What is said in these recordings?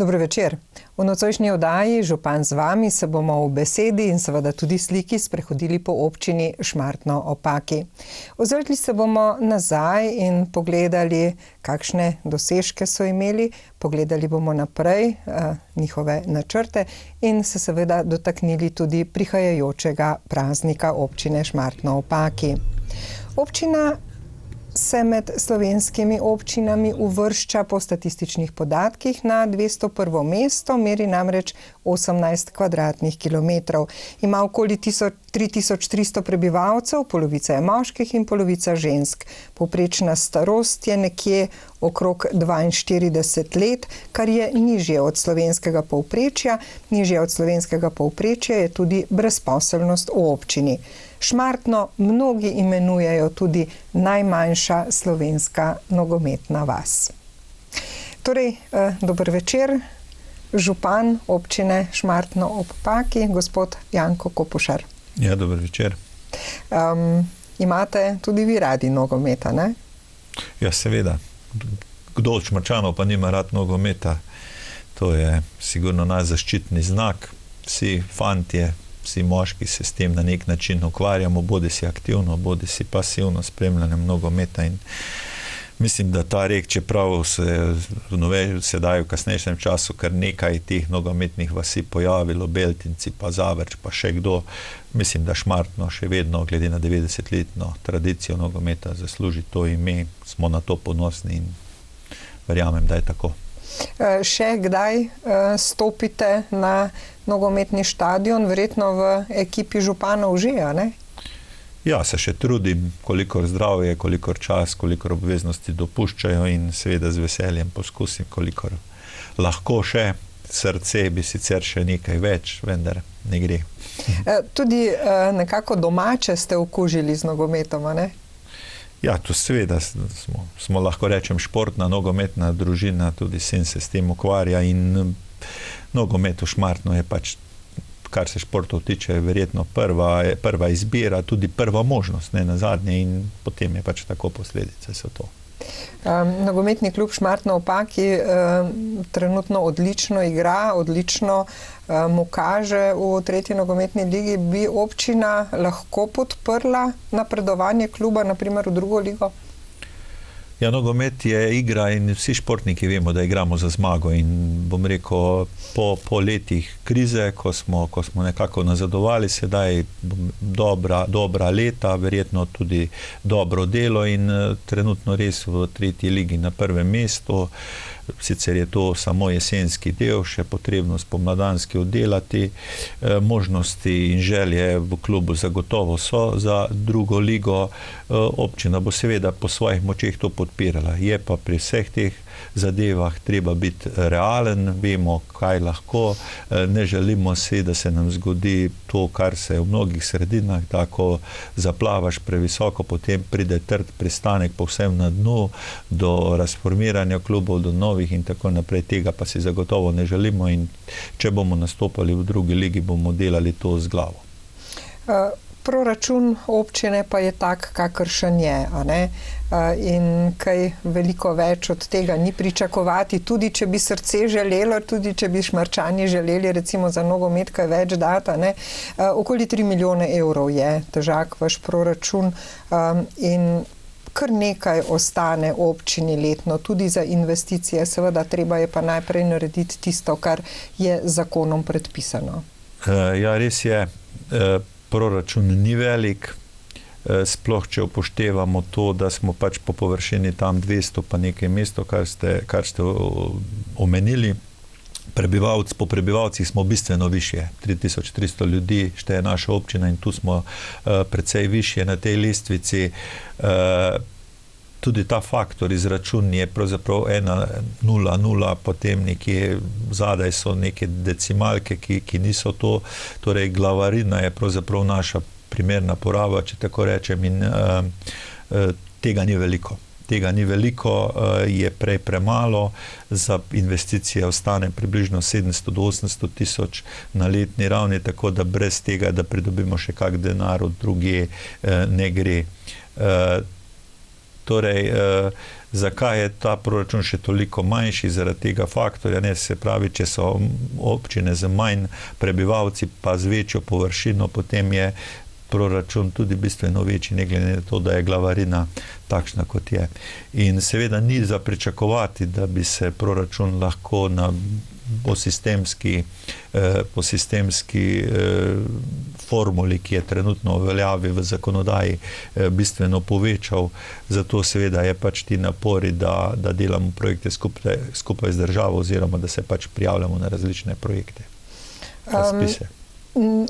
Dobro večer. V nocojšnji oddaji Župan z vami se bomo v besedi in seveda tudi sliki sprehodili po občini Šmartno ob Paki. Ozrli se bomo nazaj in pogledali, kakšne dosežke so imeli, pogledali bomo naprej njihove načrte in se seveda dotaknili tudi prihajajočega praznika občine Šmartno ob Paki. Občina se med slovenskimi občinami uvršča po statističnih podatkih na 201. mesto, meri namreč 18 kvadratnih kilometrov. Ima okoli 3300 prebivalcev, polovica je moških in polovica žensk. Povprečna starost je nekje okrog 42 let, kar je nižje od slovenskega povprečja. Nižje od slovenskega povprečja je tudi brezposelnost v občini. Šmartno mnogi imenujejo tudi najmanjša slovenska nogometna vas. Torej, dober večer, župan občine Šmartno ob Paki, gospod Janko Kopušar. Ja, dober večer. Imate tudi vi radi nogometa, ne? Ja, seveda. Kdo od Šmarčanov pa nima rad nogometa? To je sigurno naš zaščitni znak. Vsi fantje, vsi moški se s tem na nek način ukvarjamo, bodi si aktivno, bodi si pasivno spremljanjem nogometa in mislim, da ta rek, čeprav se daje v kasnejšem času kar nekaj teh nogometnih vasi pojavilo, Beltinci, pa Zavrč, pa še kdo, mislim, da Šmartno še vedno, glede na 90-letno tradicijo nogometa, zasluži to ime, smo na to ponosni in verjamem, da je tako. Še kdaj stopite na nogometni štadion, verjetno v ekipi županov že, a ne? Ja, se še trudim, kolikor zdravje, kolikor čas, kolikor obveznosti dopuščajo in seveda z veseljem poskusim, kolikor lahko še. Srce bi sicer še nekaj več, vendar ne gre. Tudi nekako domače ste okužili z nogometom, a ne? Ja, tu seveda smo lahko rečem športna, nogometna družina, tudi sin se s tem ukvarja in nogomet v Šmartno je pač, kar se športov tiče, verjetno prva izbira, tudi prva možnost, ne nazadnje, in potem je pač tako, posledice so to. Nogometni klub Šmartno ob Paki trenutno odlično igra, odlično mu kaže v tretji nogometni ligi. Bi občina lahko podprla napredovanje kluba, naprimer v drugo ligo? Ja, nogomet je igra in vsi športniki vemo, da igramo za zmago in bom rekel, po letih krize, ko smo nekako nazadovali, sedaj dobra leta, verjetno tudi dobro delo in trenutno res v tretji ligi na prvem mestu. Sicer je to samo jesenski del, še potrebno spomladanski oddelati. Možnosti in želje v klubu zagotovo so za drugo ligo. Občina bo seveda po svojih močeh to podpirala. Je pa pri vseh teh zadevah treba biti realen, vemo, kaj lahko. Ne želimo si, da se nam zgodi to, kar se v mnogih sredinah, da ko zaplavaš previsoko, potem pride trd pristanek povsem na dnu, do razformiranja klubov, do novih in tako naprej. Tega pa si zagotovo ne želimo in če bomo nastopali v drugi ligi, bomo delali to z glavo. Proračun občine pa je tak, kakršen je, a ne? In kaj veliko več od tega ni pričakovati, tudi če bi srce želelo, tudi če bi Šmarčani želeli recimo za nogomet kaj več dati, ne? Okoli 3 milijone evrov je težak vaš proračun in kar nekaj ostane občini letno, tudi za investicije, seveda treba je pa najprej narediti tisto, kar je zakonom predpisano. Ja, res je, proračun ni velik, sploh če upoštevamo to, da smo pač po površini tam 200 pa nekaj mesto, kar ste omenili. Po prebivalcih smo bistveno višje, 3300 ljudi šteje naša občina in tu smo precej višje na tej lestvici. Tudi ta faktor izračun je pravzaprav 1,00, potem nekje zadaj so neke decimalke, ki niso to, torej glavarina je pravzaprav naša primerna poraba, če tako rečem, in tega ni veliko. Tega ni veliko, je prej premalo, za investicije ostane približno 700 do 800 tisoč na letni ravni, tako da brez tega, da pridobimo še kak denar od drugje, ne gre. Torej, zakaj je ta proračun še toliko manjši? Zaradi tega faktorja, ne, se pravi, če so občine z manj prebivalci pa z večjo površino, potem je proračun tudi bistveno večji, ne glede na to, da je glavarina takšna, kot je. In seveda ni za pričakovati, da bi se proračun lahko po sistemski formuli, ki je trenutno v veljavi v zakonodaji, bistveno povečal. Zato seveda je pač ti napori, da delamo projekte skupaj z državo oziroma da se pač prijavljamo na različne projekte. Razpise.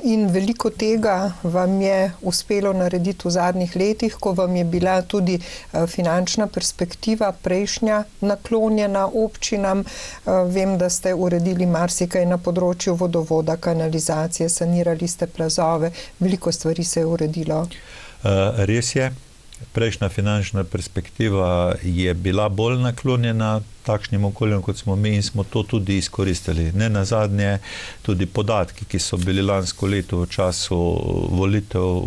In veliko tega vam je uspelo narediti v zadnjih letih, ko vam je bila tudi finančna perspektiva prejšnja naklonjena občinam. Vem, da ste uredili marsikaj na področju vodovoda, kanalizacije, sanirali ste plazove, veliko stvari se je uredilo. Res je. Prejšnja finančna perspektiva je bila bolj naklonjena takšnim okoljem, kot smo mi, in smo to tudi izkoristili. Ne nazadnje, tudi podatki, ki so bili lansko leto v času volitev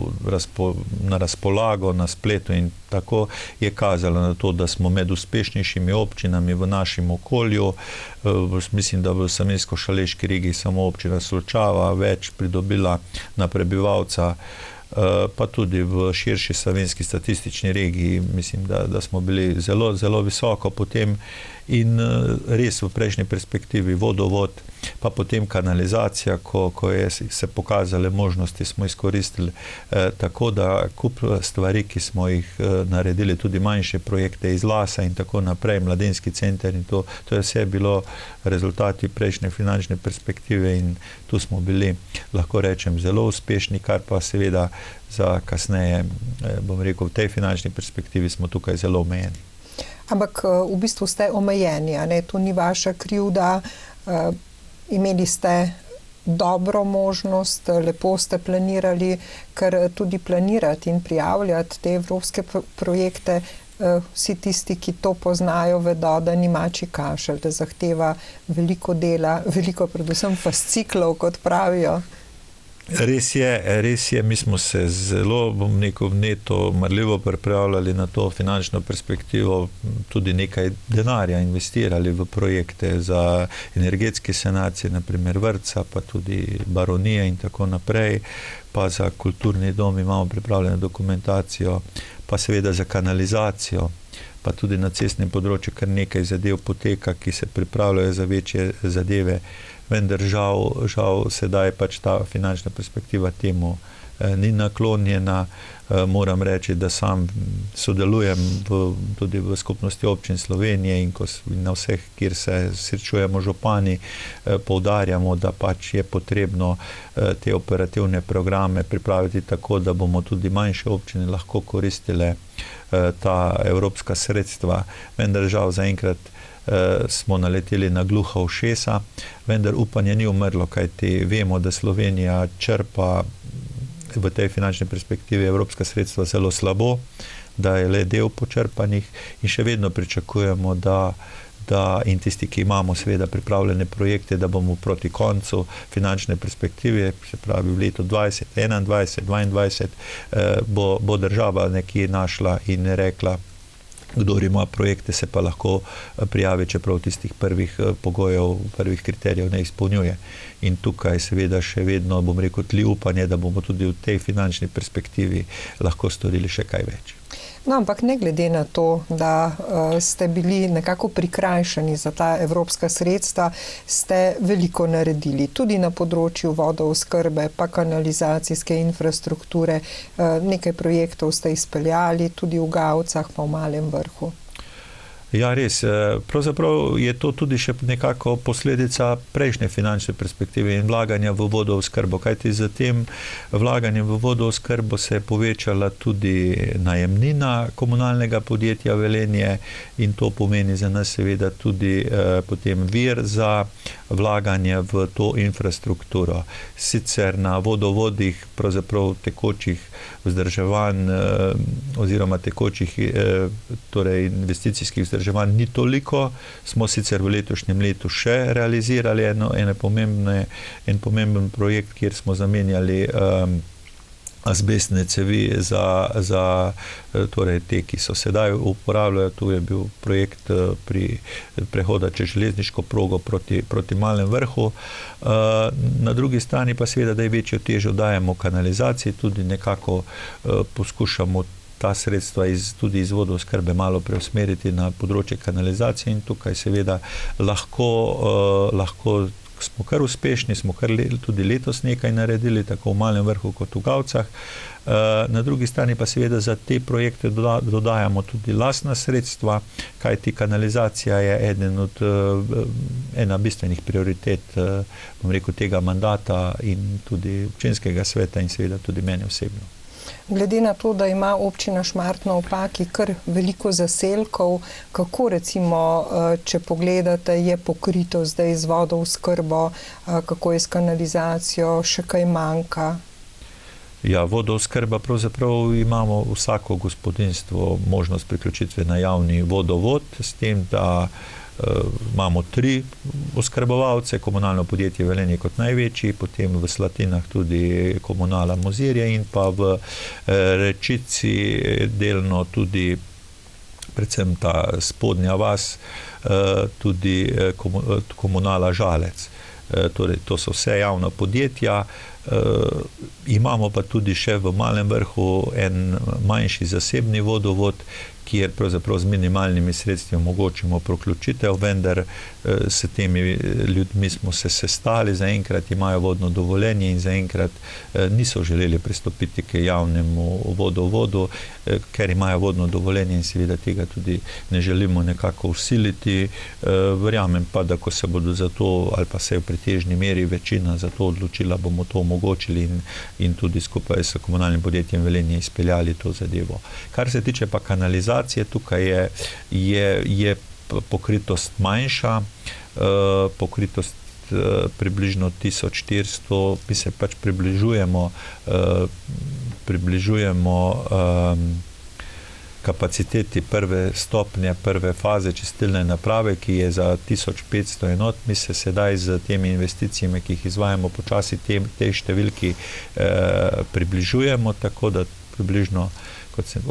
na razpolago, na spletu in tako, je kazalo na to, da smo med uspešnejšimi občinami v našem okolju. Mislim, da v Savinjsko-Šaleški regiji samo občina Solčava več pridobila na prebivalca, pa tudi v širši savinjski statistični regiji, mislim, da smo bili zelo, zelo visoko potem in res v prejšnji perspektivi vodovod, pa potem kanalizacija, ko je se pokazale možnosti, smo izkoristili, tako da kup stvari, ki smo jih naredili, tudi manjše projekte iz Lasa in tako naprej, mladinski center in to je vse bilo rezultati prejšnje finančne perspektive in tu smo bili, lahko rečem, zelo uspešni, kar pa seveda za kasneje, bom rekel, v tej finančni perspektivi smo tukaj zelo omejeni. Ampak v bistvu ste omejeni, a ne? To ni vaša krivda. Imeli ste dobro možnost, lepo ste planirali, ker tudi planirati in prijavljati te evropske projekte, vsi tisti, ki to poznajo, vedo, da ni mačji kašelj, da zahteva veliko dela, veliko predvsem fasciklov, kot pravijo. Res je, mi smo se zelo, bom rekel, vneto, marljivo pripravljali na to finančno perspektivo, tudi nekaj denarja investirali v projekte za energetske sanacije, naprimer vrtca, pa tudi baronije in tako naprej, pa za kulturni dom imamo pripravljeno dokumentacijo, pa seveda za kanalizacijo, pa tudi na cestnem področju kar nekaj zadev poteka, ki se pripravljajo za večje zadeve, vendar žal sedaj pač ta finančna perspektiva temu ni naklonjena. Moram reči, da sam sodelujem tudi v skupnosti občin Slovenije in na vseh, kjer se srečujemo župani, poudarjamo, da pač je potrebno te operativne programe pripraviti tako, da bomo tudi manjše občine lahko koristile ta evropska sredstva, vendar žal zaenkrat smo naleteli na gluha ušesa, vendar upanje ni umrlo, kajti vemo, da Slovenija črpa v tej finančni perspektivi evropska sredstva zelo slabo, da je le del počrpanih in še vedno pričakujemo, da in tisti, ki imamo seveda pripravljene projekte, da bomo proti koncu finančne perspektive, se pravi v letu 2021, 2022, bo država nekje našla in rekla, kdor ima projekte, se pa lahko prijavi, čeprav tistih prvih pogojev, prvih kriterijev ne izpolnjuje. In tukaj seveda še vedno, bom rekel, tli upanje, da bomo tudi v tej finančni perspektivi lahko storili še kaj več. No, ampak ne glede na to, da ste bili nekako prikrajšani za ta evropska sredstva, ste veliko naredili. Tudi na področju vodooskrbe, pa kanalizacijske infrastrukture. Nekaj projektov ste izpeljali, tudi v Gavcah, pa v Malem Vrhu. Ja, res. Pravzaprav je to tudi še nekako posledica prejšnje finančne perspektive in vlaganja v vodooskrbo, kajti z tem vlaganjem v vodooskrbo se je povečala tudi najemnina komunalnega podjetja Velenje in to pomeni za nas seveda tudi potem vir za vlaganje v to infrastrukturo. Sicer na vodovodih pravzaprav tekočih vzdrževanj oziroma tekočih torej investicijskih vzdrževanj ni toliko, smo sicer v letošnjem letu še realizirali en pomemben projekt, kjer smo zamenjali azbestne cevi za torej te, ki so sedaj uporabljajo. Tu je bil projekt pri prehoda čez železniško progo proti Malem Vrhu. Na drugi strani pa seveda, da je večjo težo dajemo kanalizaciji, tudi nekako poskušamo ta sredstva tudi iz vodooskrbe malo preusmeriti na področje kanalizacije in tukaj seveda lahko smo kar uspešni, smo kar tudi letos nekaj naredili, tako v Malem Vrhu kot v Gavcah. Na drugi strani pa seveda za te projekte dodajamo tudi lastna sredstva, kajti kanalizacija je ena bistvenih prioritet, bom rekel, tega mandata in tudi občinskega sveta in seveda tudi mene osebno. Glede na to, da ima občina Šmartno ob Paki kar veliko zaselkov, kako recimo, če pogledate, je pokrito zdaj z vodooskrbo, kako je s kanalizacijo, še kaj manjka? Ja, vodooskrba pravzaprav imamo vsako gospodinjstvo možnost priključitve na javni vodovod, s tem, da imamo 3 oskrbovalce, komunalno podjetje Velenje kot največji, potem v Slatinah tudi komunala Mozirje in pa v Rečici delno tudi, predvsem ta spodnja vas, tudi komunala Žalec. Torej, to so vse javna podjetja. Imamo pa tudi še v Malem Vrhu en manjši zasebni vodovod, kjer pravzaprav z minimalnimi sredstvi omogočimo priključitev, vendar s temi ljudmi smo se sestali, zaenkrat imajo vodno dovoljenje in zaenkrat niso želeli pristopiti k javnemu vodovodu, ker imajo vodno dovoljenje in seveda tega tudi ne želimo nekako vsiliti. Verjamem pa, da ko se bodo za to, ali pa se je v pretežni meri večina za to odločila, bomo to omogočili in tudi skupaj s komunalnim podjetjem Velenje izpeljali to zadevo. Kar se tiče pa kanalizacije, tukaj je pokritost manjša, pokritost približno 1400, mi se pač približujemo kapaciteti prve stopnje, prve faze čistilne naprave, ki je za 1500 enot. Mi se sedaj z temi investicijami, ki jih izvajamo počasi, tej številki približujemo, tako da približno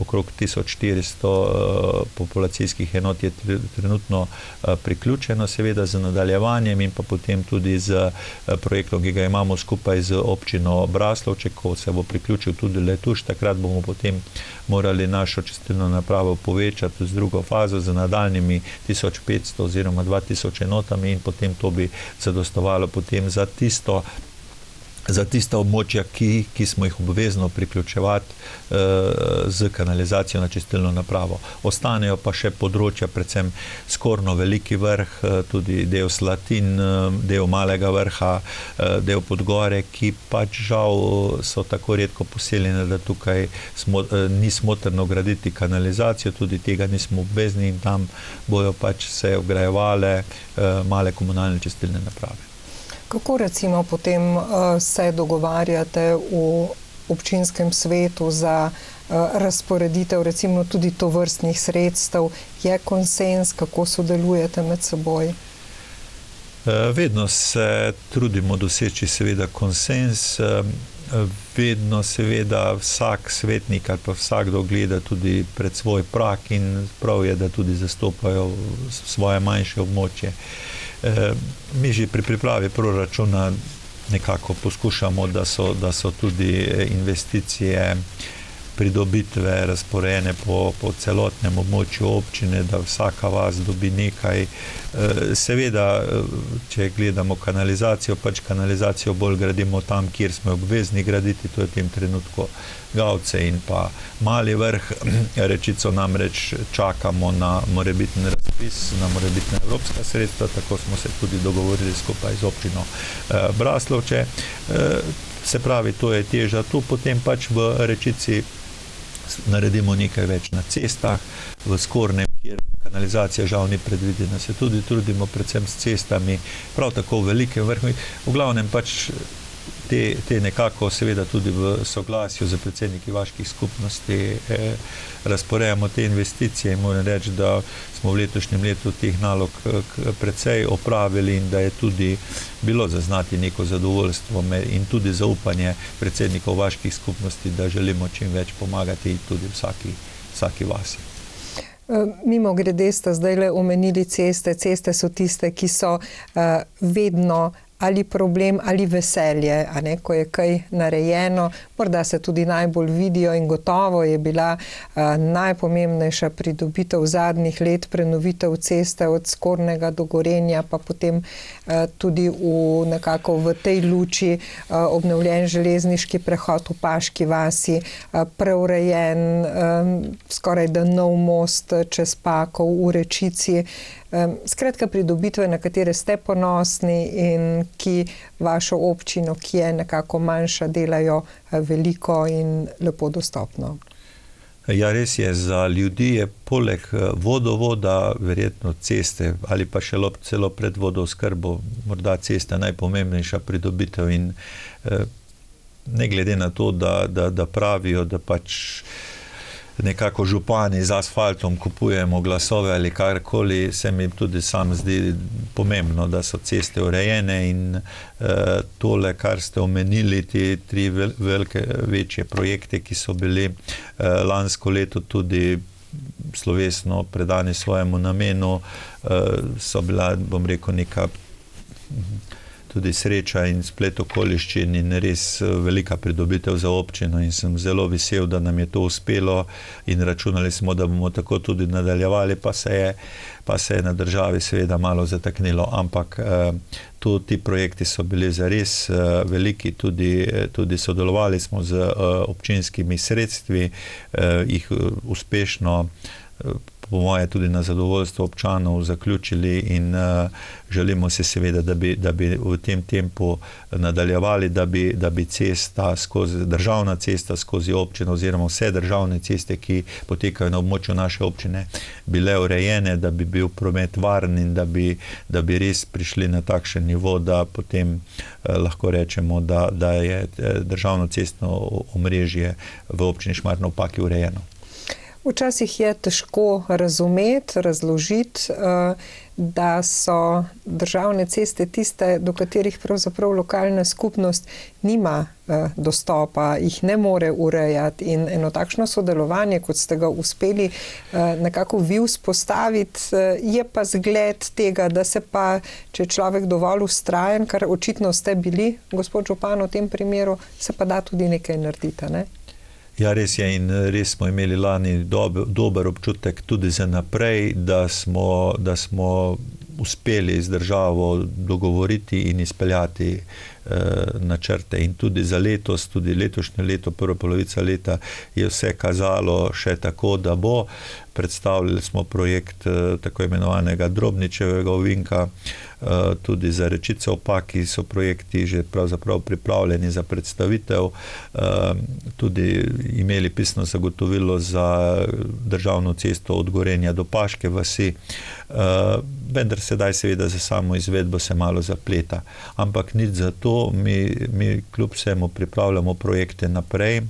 okrog 1400 populacijskih enot je trenutno priključeno, seveda z nadaljevanjem in pa potem tudi z projektom, ki ga imamo skupaj z občino Braslovče, ko se bo priključil tudi Letuš, takrat bomo potem morali našo čistilno napravo povečati z drugo fazo, z nadaljnimi 1500 oziroma 2000 enotami in potem to bi zadostovalo potem za tista območja, ki smo jih obvezno priključevati z kanalizacijo na čistilno napravo. Ostanejo pa še področja, predvsem Skorno Veliki Vrh, tudi del Slatin, del Malega Vrha, del Podgore, ki pač žal so tako redko poseljene, da tukaj ni smotrno graditi kanalizacijo, tudi tega nismo obvezni in tam bojo pač se vgrajevale male komunalne čistilne naprave. Kako recimo potem se dogovarjate v občinskem svetu za razporeditev recimo tudi tovrstnih sredstev? Je konsens, kako sodelujete med seboj? Vedno se trudimo doseči seveda konsens, vedno seveda vsak svetnik ali pa vsakdo gleda tudi pred svoj prag in prav je, da tudi zastopajo svoje manjše območje. Mi že pri pripravi proračuna nekako poskušamo, da so tudi investicije, pridobitve razporejene po celotnem območju občine, da vsaka vas dobi nekaj. Seveda, če gledamo kanalizacijo, pač kanalizacijo bolj gradimo tam, kjer smo obvezni graditi, to je v tem trenutku Gavce in pa Mali Vrh. Rečico namreč čakamo na morebitni razpis, na morebitna evropska sredstva, tako smo se tudi dogovorili skupaj z občino Braslovče. Se pravi, to je teža tu, potem pač v Rečici naredimo nekaj več na cestah, v Skornem, kjer kanalizacija žal ni predvidena, se tudi trudimo predvsem s cestami, prav tako v Velikem Vrhu. V glavnem pač te nekako seveda tudi v soglasju z predsedniki vaških skupnosti razporejamo te investicije in moram reči, da smo v letošnjem letu teh nalog precej opravili in da je tudi bilo zaznati neko zadovoljstvo in tudi zaupanje predsednikov vaških skupnosti, da želimo čim več pomagati tudi vsaki vasi. Mimo grede ste zdajle omenili ceste. Ceste so tiste, ki so vedno ali problem ali veselje, a ne, ko je kaj narejeno. Morda se tudi najbolj vidijo in gotovo je bila najpomembnejša pridobitev zadnjih let prenovitev ceste od Skornega do Gorenja, pa potem tudi nekako v tej luči obnovljen železniški prehod v Paški vasi, preurejen skoraj da nov most čez Pakov v Rečici. Skratka, pridobitve, na katere ste ponosni in ki vašo občino, ki je nekako manjša, delajo veliko in lepo dostopno. Ja, res je, za ljudi je poleg vodovoda verjetno ceste ali pa še celo pred vodooskrbo morda cesta najpomembnejša pridobitev in ne glede na to, da pravijo, da pač nekako župani z asfaltom kupujemo glasove ali karkoli, se mi tudi sam zdi pomembno, da so ceste urejene in tole, kar ste omenili, te tri večje projekte, ki so bili lansko leto tudi slovesno predani svojemu namenu, so bila, bom rekel, neka tudi sreča in splet okoliščin in res velika pridobitev za občino in sem zelo vesel, da nam je to uspelo in računali smo, da bomo tako tudi nadaljevali, pa se je na državi seveda malo zataknilo, ampak ti projekti so bili zares veliki, tudi sodelovali smo z občinskimi sredstvi, jih uspešno po moje tudi na zadovoljstvo občanov zaključili in želimo se seveda, da bi v tem tempu nadaljevali, da bi državna cesta skozi občino oziroma vse državne ceste, ki potekajo na območju naše občine, bile urejene, da bi bil promet varen in da bi res prišli na takšen nivo, da potem lahko rečemo, da je državno cestno omrežje v občini Šmartno ob Paki urejeno. Včasih je težko razumeti, razložiti, da so državne ceste tiste, do katerih pravzaprav lokalna skupnost nima dostopa, jih ne more urejati in eno takšno sodelovanje, kot ste ga uspeli nekako vi vzpostaviti, je pa zgled tega, da se pa, če je človek dovolj vztrajen, kar očitno ste bili, gospod župan, v tem primeru, se pa da tudi nekaj narediti, ne? Ja, res je in res smo imeli lani dober občutek tudi za naprej, da smo uspeli z državo dogovoriti in izpeljati načrte in tudi za letos, tudi letošnje leto, prva polovica leta je vse kazalo še tako, da bo. Predstavljali smo projekt tako imenovanega Drobničevega ovinka, tudi za Rečice ob Paki so projekti že pravzaprav pripravljeni za predstavitev, tudi imeli pisno zagotovilo za državno cesto od Gorenja do Paške vasi, vendar sedaj seveda za samo izvedbo se malo zapleta. Ampak nič za to, mi kljub vsemu pripravljamo projekte naprej,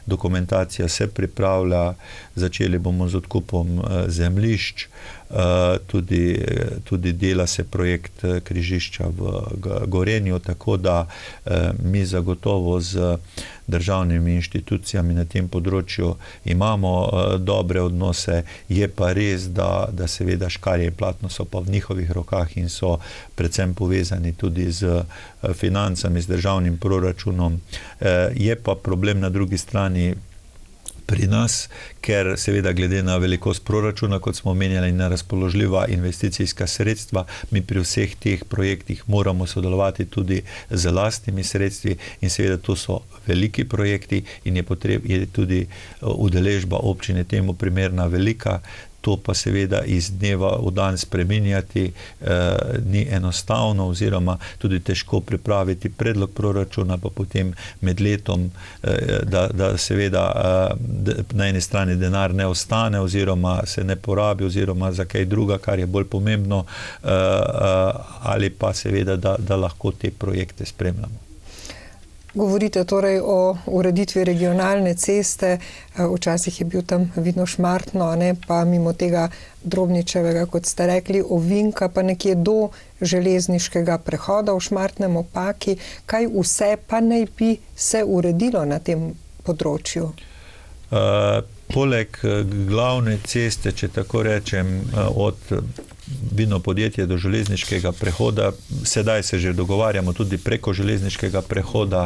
dokumentacija se pripravlja, začeli bomo z odkupom zemljišč, tudi dela se projekt križišča v Gorenju, tako da mi zagotovo z državnimi inštitucijami na tem področju imamo dobre odnose, je pa res, da seveda škarje in platno so pa v njihovih rokah in so predvsem povezani tudi z financami, z državnim proračunom. Je pa problem na drugi strani pri nas, ker seveda glede na velikost proračuna, kot smo omenjali, na razpoložljiva investicijska sredstva, mi pri vseh teh projektih moramo sodelovati tudi z lastnimi sredstvi in seveda to so veliki projekti in je tudi udeležba občine temu primerna velika. To pa seveda iz dneva v dan spreminjati ni enostavno oziroma tudi težko pripraviti predlog proračuna, pa potem med letom, da seveda na eni strani denar ne ostane oziroma se ne porabi oziroma za kaj druga, kar je bolj pomembno, ali pa seveda, da lahko te projekte spremljamo. Govorite torej o ureditvi regionalne ceste, včasih je bil tam vidno Šmartno, ne, pa mimo tega Drobničevega, kot ste rekli, ovinka, pa nekje do železniškega prehoda v Šmartnem Opaki. Kaj vse pa naj bi se uredilo na tem področju? Poleg glavne ceste, če tako rečem, od Vinopodjetje do železniškega prehoda, sedaj se že dogovarjamo tudi preko železniškega prehoda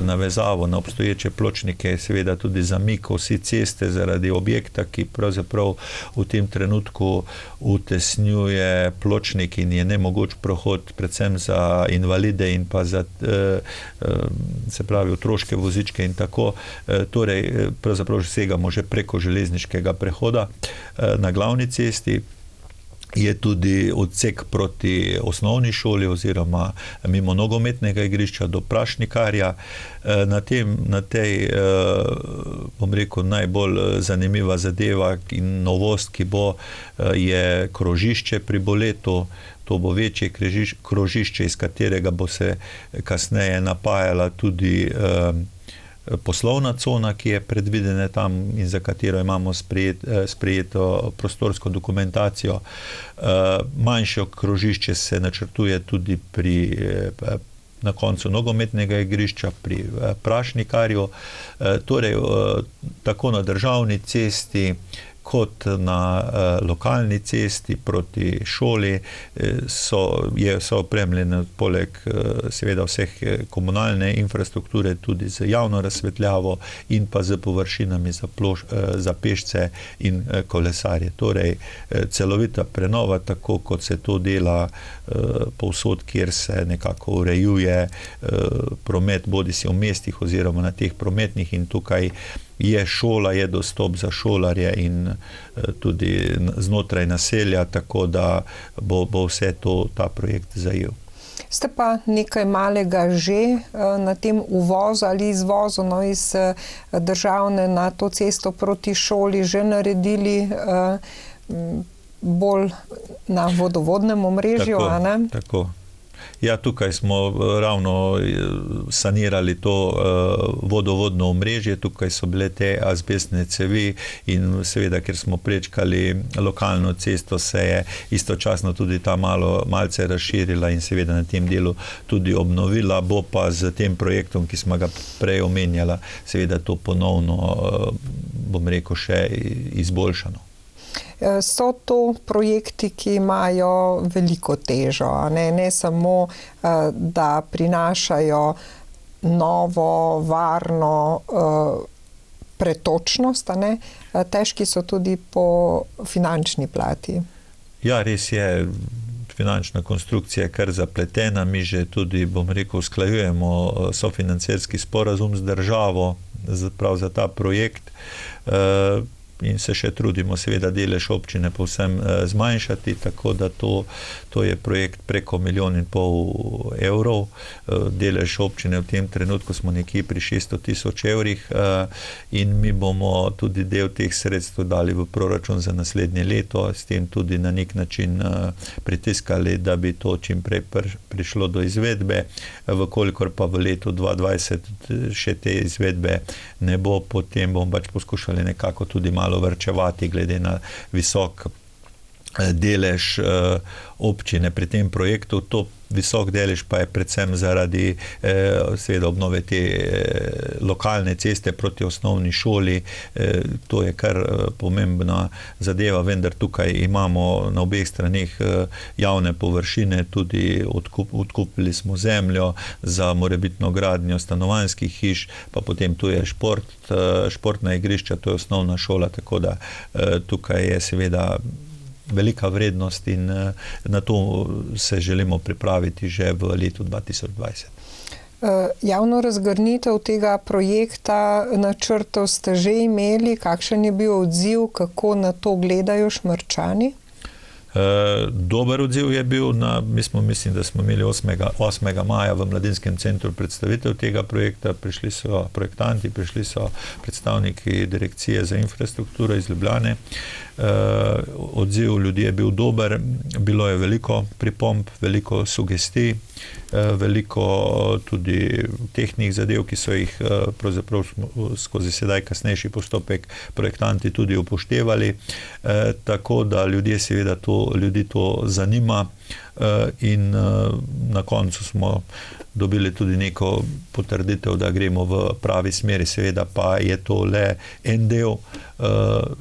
navezavo na obstoječe pločnike, seveda tudi zamik vsi ceste zaradi objekta, ki pravzaprav v tem trenutku utesnjuje pločnik in je nemogoč prohod predvsem za invalide in pa za se pravi otroške vozičke in tako. Torej, pravzaprav segamo že preko železniškega prehoda na glavni cesti. Je tudi odsek proti osnovni šoli oziroma mimo nogometnega igrišča do Prašnikarja. Na tej, bom rekel, najbolj zanimiva zadeva in novost, ki bo, je krožišče pri Boletu. To bo večje krožišče, iz katerega bo se kasneje napajala tudi poslovna cona, ki je predvidena tam in za katero imamo sprejeto prostorsko dokumentacijo. Manjše krožišče se načrtuje tudi na koncu nogometnega igrišča pri Prašnikarju. Torej, tako na državni cesti kot na lokalni cesti proti šoli so opremljene poleg seveda vseh komunalne infrastrukture tudi z javno razsvetljavo in pa z površinami za pešce in kolesarje. Torej, celovita prenova, tako kot se to dela povsod, kjer se nekako urejuje promet, bodisi v mestih oziroma na teh prometnih, in tukaj je šola, je dostop za šolarje in tudi znotraj naselja, tako da bo vse to ta projekt zajel. Ste pa nekaj malega že na tem uvozu ali izvozu iz državne na to cesto proti šoli že naredili bolj na vodovodnem omrežju, a ne? Tako. Ja, tukaj smo ravno sanirali to vodovodno omrežje, tukaj so bile te azbestne cevi in seveda, ker smo prečkali lokalno cesto, se je istočasno tudi ta malce razširila in seveda na tem delu tudi obnovila, bo pa z tem projektom, ki smo ga prej omenjala, seveda to ponovno, bom rekel, še izboljšano. So to projekti, ki imajo veliko težo, ne samo, da prinašajo novo, varno pretočnost, težki so tudi po finančni plati. Ja, res je, finančna konstrukcija je kar zapletena, mi že tudi, bom rekel, usklajujemo sofinancerski sporazum z državo prav za ta projekt, in se še trudimo seveda delež občine povsem zmanjšati, tako da to je projekt preko 1,5 milijona evrov. Delež občine v tem trenutku smo nekje pri 600 000 evrih in mi bomo tudi del teh sredstev dali v proračun za naslednje leto, s tem tudi na nek način pritiskali, da bi to čim prej prišlo do izvedbe. Vkolikor pa v letu 2020 še te izvedbe ne bo, potem bomo pač poskušali nekako tudi malo varčevati glede na visok delež občine pri tem projektu. To visok delež pa je predvsem zaradi seveda obnove te lokalne ceste proti osnovni šoli. To je kar pomembna zadeva, vendar tukaj imamo na obeh straneh javne površine, tudi odkupili smo zemljo za morebitno gradnjo stanovanjskih hiš, pa potem tu je športna igrišča, to je osnovna šola, tako da tukaj je seveda velika vrednost in na to se želimo pripraviti že v letu 2020. Javno razgrnitev tega projekta, načrtov ste že imeli, kakšen je bil odziv, kako na to gledajo Šmarčani? Dober odziv je bil, mislim, da smo imeli 8. maja v Mladinskem centru predstavitev tega projekta, prišli so projektanti, prišli so predstavniki Direkcije za infrastrukturo iz Ljubljane. Odziv ljudi je bil dober, bilo je veliko pripomb, veliko sugestij, veliko tudi tehnih zadev, ki so jih pravzaprav skozi sedaj kasnejši postopek projektanti tudi upoštevali, tako da ljudi to zanima in na koncu smo dobili tudi neko potrditev, da gremo v pravi smeri, seveda pa je to le en del,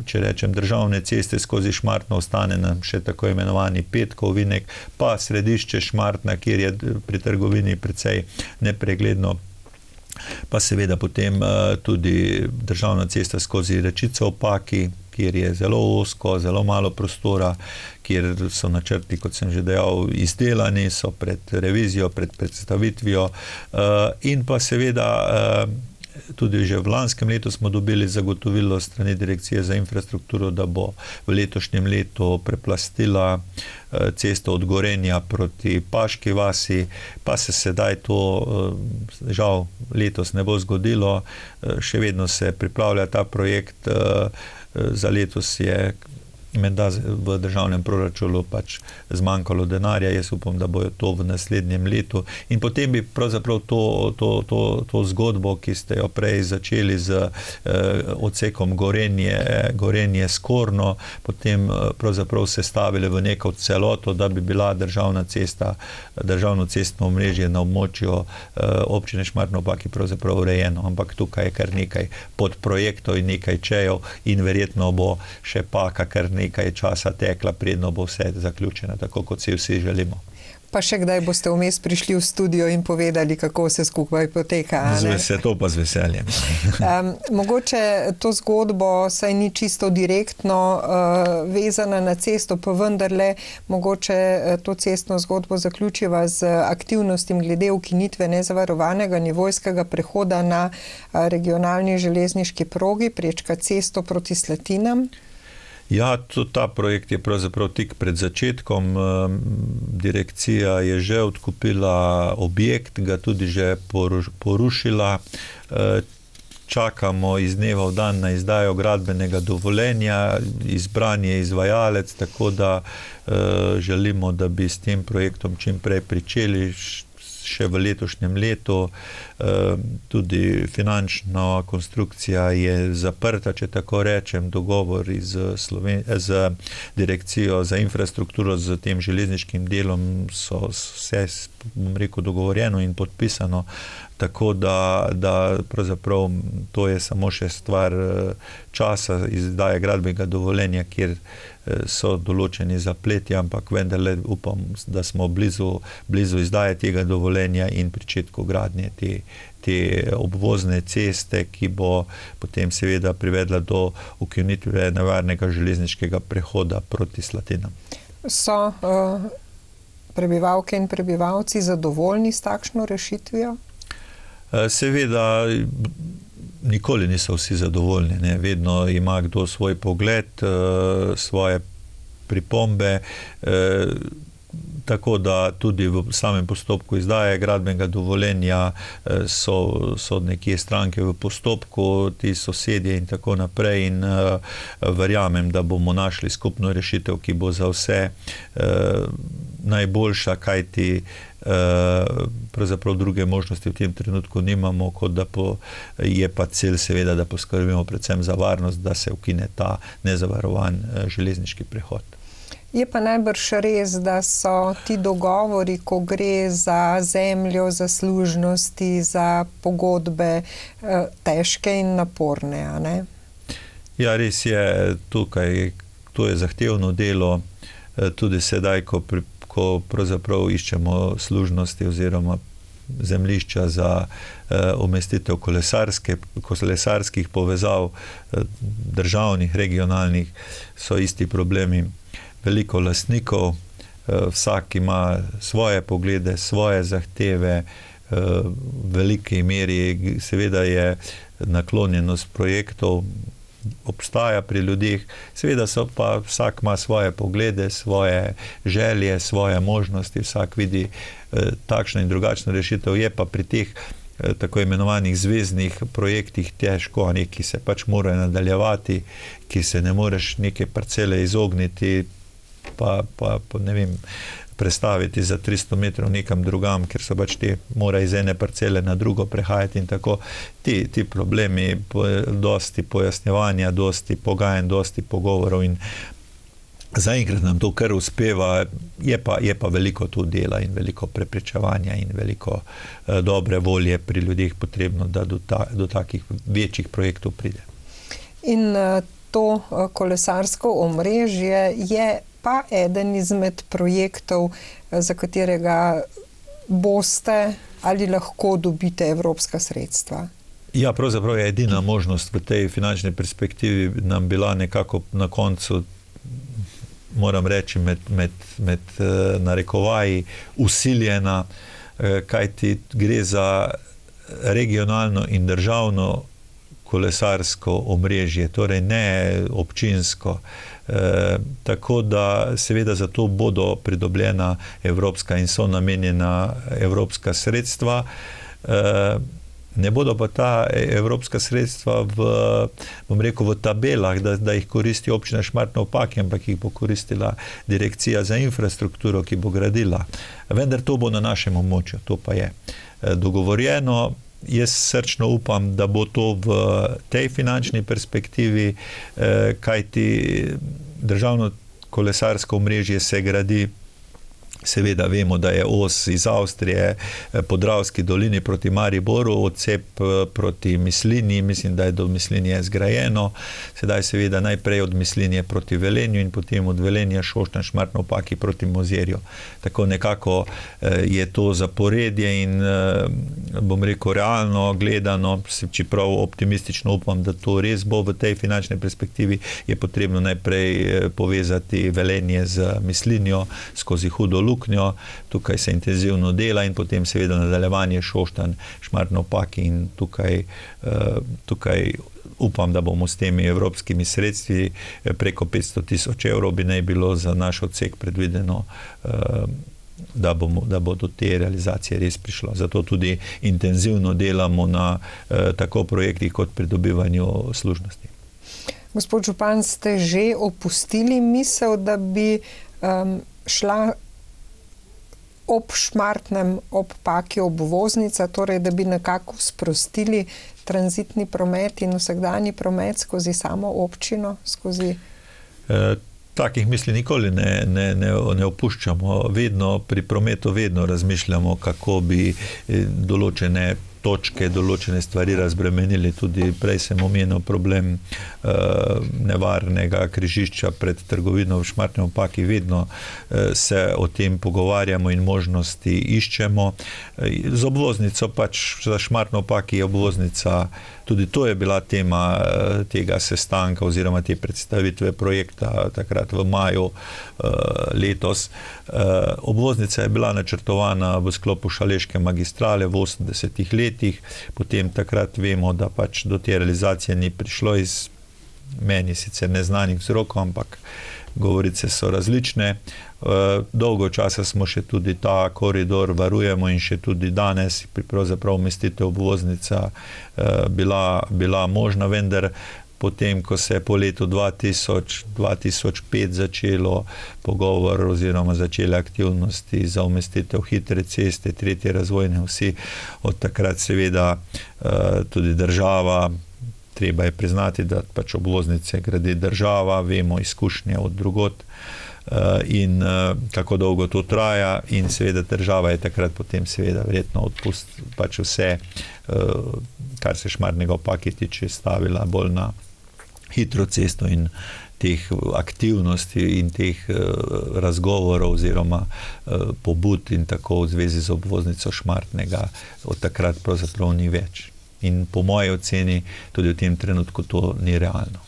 če rečem, državne ceste skozi Šmartno, ostane nam še tako imenovani Petkov ovinek, pa središče Šmartna, kjer je pri trgovini precej nepregledno, pa seveda potem tudi državna cesta skozi Rečico-Opaki, kjer je zelo ozko, zelo malo prostora, kjer so načrti, kot sem že dejal, izdelani, so pred revizijo, pred predstavitvijo in pa seveda tudi že v lanskem letu smo dobili zagotovilo strani Direkcije za infrastrukturo, da bo v letošnjem letu preplastila cesto od Gorenja proti Paški vasi, pa se sedaj to žal letos ne bo zgodilo, še vedno se pripravlja ta projekt, za letos je menda v državnem proračunu pač zmanjkalo denarja, jaz upam, da bojo to v naslednjem letu in potem bi pravzaprav to zgodbo, ki ste jo prej začeli z odsekom Gorenje Skorno, potem pravzaprav sestavili v neko celoto, da bi bila državno cestno omrežje na območju občine Šmartno-Opaki pravzaprav urejeno, ampak tukaj je kar nekaj podprojektov in nekaj čejev in verjetno bo še paka kar nekaj časa tekla, predno bo vse zaključeno, tako kot si vsi želimo. Pa še kdaj boste vmes prišli v studio in povedali, kako se skupaj poteka? To pa z veseljem. Mogoče to zgodbo saj ni čisto direktno vezana na cesto, pa vendarle mogoče to cestno zgodbo zaključiva z aktivnostim glede ukinitve nezavarovanega nivojskega prehoda na regionalni železniški progi prečka cesto proti Slatinam. Ja, ta projekt je pravzaprav tik pred začetkom. Direkcija je že odkupila objekt, ga tudi že porušila. Čakamo iz dneva v dan na izdajo gradbenega dovoljenja, izbran je izvajalec, tako da želimo, da bi s tem projektom čim prej pričeli še v letošnjem letu. Tudi finančna konstrukcija je zaprta, če tako rečem, dogovori z Direkcijo za infrastrukturo, z tem železniškim delom so vse, bom rekel, dogovorjeno in podpisano, tako da pravzaprav to je samo še stvar časa izdaje gradbenega dovoljenja, kjer so določeni zapleti, ampak vendarle upam, da smo blizu izdaje tega dovoljenja in pričetku gradnje te obvozne ceste, ki bo potem seveda privedla do ukinitve nevarnega železniškega prehoda proti Slatinam. So prebivalke in prebivalci zadovoljni s takšno rešitvijo? Seveda, nikoli niso vsi zadovoljni, ne? Vedno ima kdo svoj pogled, svoje pripombe, tako da tudi v samem postopku izdaje gradbenega dovoljenja so nekje stranke v postopku, ti sosedje in tako naprej in verjamem, da bomo našli skupno rešitev, ki bo za vse najboljša, kajti pravzaprav druge možnosti v tem trenutku nimamo, kot da je pa cilj seveda, da poskrbimo predvsem za varnost, da se ukine ta nezavarovan železniški prehod. Je pa najbrž res, da so ti dogovori, ko gre za zemljo, za služnosti, za pogodbe, težke in naporne, a ne? Ja, res je, tukaj, to je zahtevno delo, tudi sedaj, ko pravzaprav iščemo služnosti oziroma zemljišča za umestitev kolesarskih povezav, državnih, regionalnih, so isti problemi. Veliko lastnikov, vsak ima svoje poglede, svoje zahteve, v veliki meri seveda je naklonjenost projektov, obstaja pri ljudeh, seveda so pa vsak ima svoje poglede, svoje želje, svoje možnosti, vsak vidi takšno in drugačno rešitev, je pa pri teh tako imenovanih zvezdnih projektih težko, ki se pač morajo nadaljevati, ki se ne moreš neke parcele izogniti, pa ne vem, prestaviti za 300 metrov nekam drugam, ker so pač mora iz ene parcele na drugo prehajati in tako. Ti problemi, dosti pojasnjevanja, dosti pogajanj, dosti pogovorov in zaenkrat nam to kar uspeva, je pa veliko tu dela in veliko prepričevanja in veliko dobre volje pri ljudeh potrebno, da do takih večjih projektov pride. In to kolesarsko omrežje je pa eden izmed projektov, za katerega boste ali lahko dobite evropska sredstva. Ja, pravzaprav je edina možnost v tej finančni perspektivi nam bila nekako na koncu, moram reči, med narekovaji usiljena, kajti gre za regionalno in državno kolesarsko omrežje, torej ne občinsko. Tako da seveda za to bodo pridobljena evropska in so namenjena evropska sredstva. Ne bodo pa ta evropska sredstva v tabelah, da jih koristi občina Šmartno ob Paki, ampak jih bo koristila Direkcija za infrastrukturo, ki bo gradila. Vendar to bo na našem območju, to pa je dogovorjeno. Jaz srčno upam, da bo to v tej finančni perspektivi, kajti državno kolesarsko omrežje se gradi. Seveda vemo, da je os iz Avstrije po Dravski dolini proti Mariboru, odcep proti Mislinji, mislim, da je do Mislinje zgrajeno. Sedaj seveda najprej od Mislinje proti Velenju in potem od Velenja Šoštanj Šmartno ob Paki proti Mozirju. Tako nekako je to zaporedje in bom rekel realno gledano, čeprav optimistično upam, da to res bo v tej finančni perspektivi, je potrebno najprej povezati Velenje z Mislinjo skozi Hudo luknjo, tukaj se intenzivno dela in potem seveda nadaljevanje Šoštanj Šmartno ob Paki in tukaj upam, da bomo s temi evropskimi sredstvi preko 500 000 evrov bi naj bilo za naš odsek predvideno, da bo do te realizacije res prišlo. Zato tudi intenzivno delamo na tako projektih kot pridobivanju služnosti. Gospod župan, ste že opustili misel, da bi šla ob Šmartnem ob Paki obvoznica, torej da bi nekako sprostili tranzitni promet in vsakdanji promet skozi samo občino? Takih misli nikoli ne opuščamo. Vedno pri prometu razmišljamo, kako bi določene točke, določene stvari razbremenili. Tudi prej sem omenil problem nevarnega križišča pred trgovino v Šmartnem ob Paki. Vedno se o tem pogovarjamo in možnosti iščemo. Z obvoznico pač za Šmartno ob Paki je obvoznica, tudi to je bila tema tega sestanka oziroma te predstavitve projekta takrat v maju letos. Obvoznica je bila načrtovana v sklopu Šaleške magistrale v 80 letih, potem takrat vemo, da pač do te realizacije ni prišlo iz meni sicer neznanih vzrokov, ampak govorice so različne. Dolgo časa smo še tudi ta koridor varujemo in še tudi danes pravzaprav umestitev obvoznica bila možna, vendar potem, ko se je po letu 2005 začelo pogovor oziroma začele aktivnosti za umestitev hitre ceste, tretje razvojne osi, od takrat seveda tudi država, treba je priznati, da pač obvoznice gradi država, vemo izkušnje od drugod in kako dolgo to traja in seveda država je takrat potem seveda verjetno pač vse, kar se Šmartnega ob Paki tiče, stavila bolj na hitro cesto in teh aktivnosti in teh razgovorov oziroma pobud in tako v zvezi z obvoznico Šmartnega od takrat pravzaprav ni več. In po moji oceni tudi v tem trenutku to ni realno.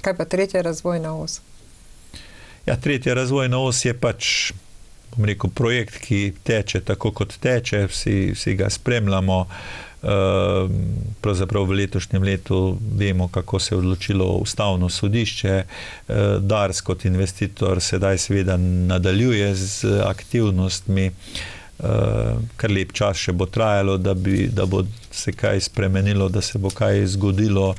Kaj pa tretja razvojna os? Ja, tretja razvojna os je pač, bom rekel, projekt, ki teče tako kot teče, vsi ga spremljamo. Pravzaprav v letošnjem letu vemo, kako se je odločilo Ustavno sodišče. Dars kot investitor sedaj seveda nadaljuje z aktivnostmi. Kar lep čas še bo trajalo, da bo se kaj spremenilo, da se bo kaj zgodilo.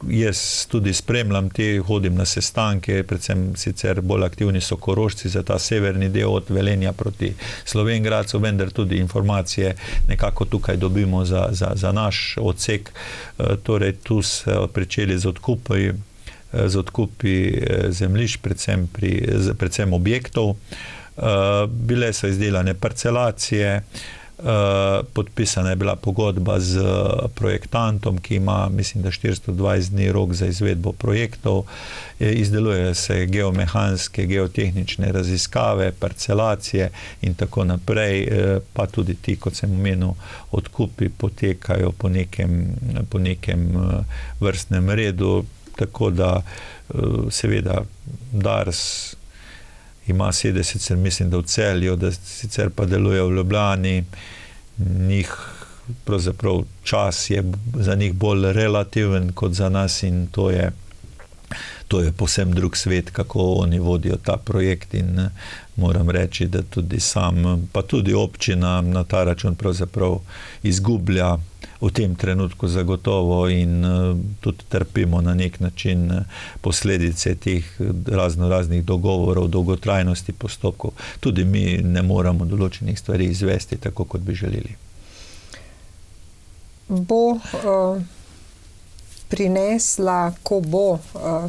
jaz tudi spremljam hodim na sestanke, predvsem sicer bolj aktivni so Korošci za ta severni del od Velenja proti Slovenj Gradcu, vendar tudi informacije nekako tukaj dobimo za naš odsek. Torej, tu so pričeli z odkupi zemljišč, predvsem objektov. Bile so izdelane parcelacije, podpisana je bila pogodba z projektantom, ki ima, mislim, da 420 dni rok za izvedbo projektov. Izdelujejo se geomehanske, geotehnične raziskave, parcelacije in tako naprej, pa tudi ti, kot sem omenil, odkupi potekajo po nekem vrstnem redu, tako da seveda Dars ima sedež, mislim, da v Celju, da sicer pa deluje v Ljubljani. Njih pravzaprav čas je za njih bolj relativen kot za nas in to je povsem drug svet, kako oni vodijo ta projekt in moram reči, da tudi sam, pa tudi občina na ta račun pravzaprav izgublja v tem trenutku zagotovo in tudi trpimo na nek način posledice teh raznih dogovorov, dolgotrajnosti postopkov. Tudi mi ne moramo določenih stvari izvesti tako, kot bi želeli. Bo prinesla, ko bo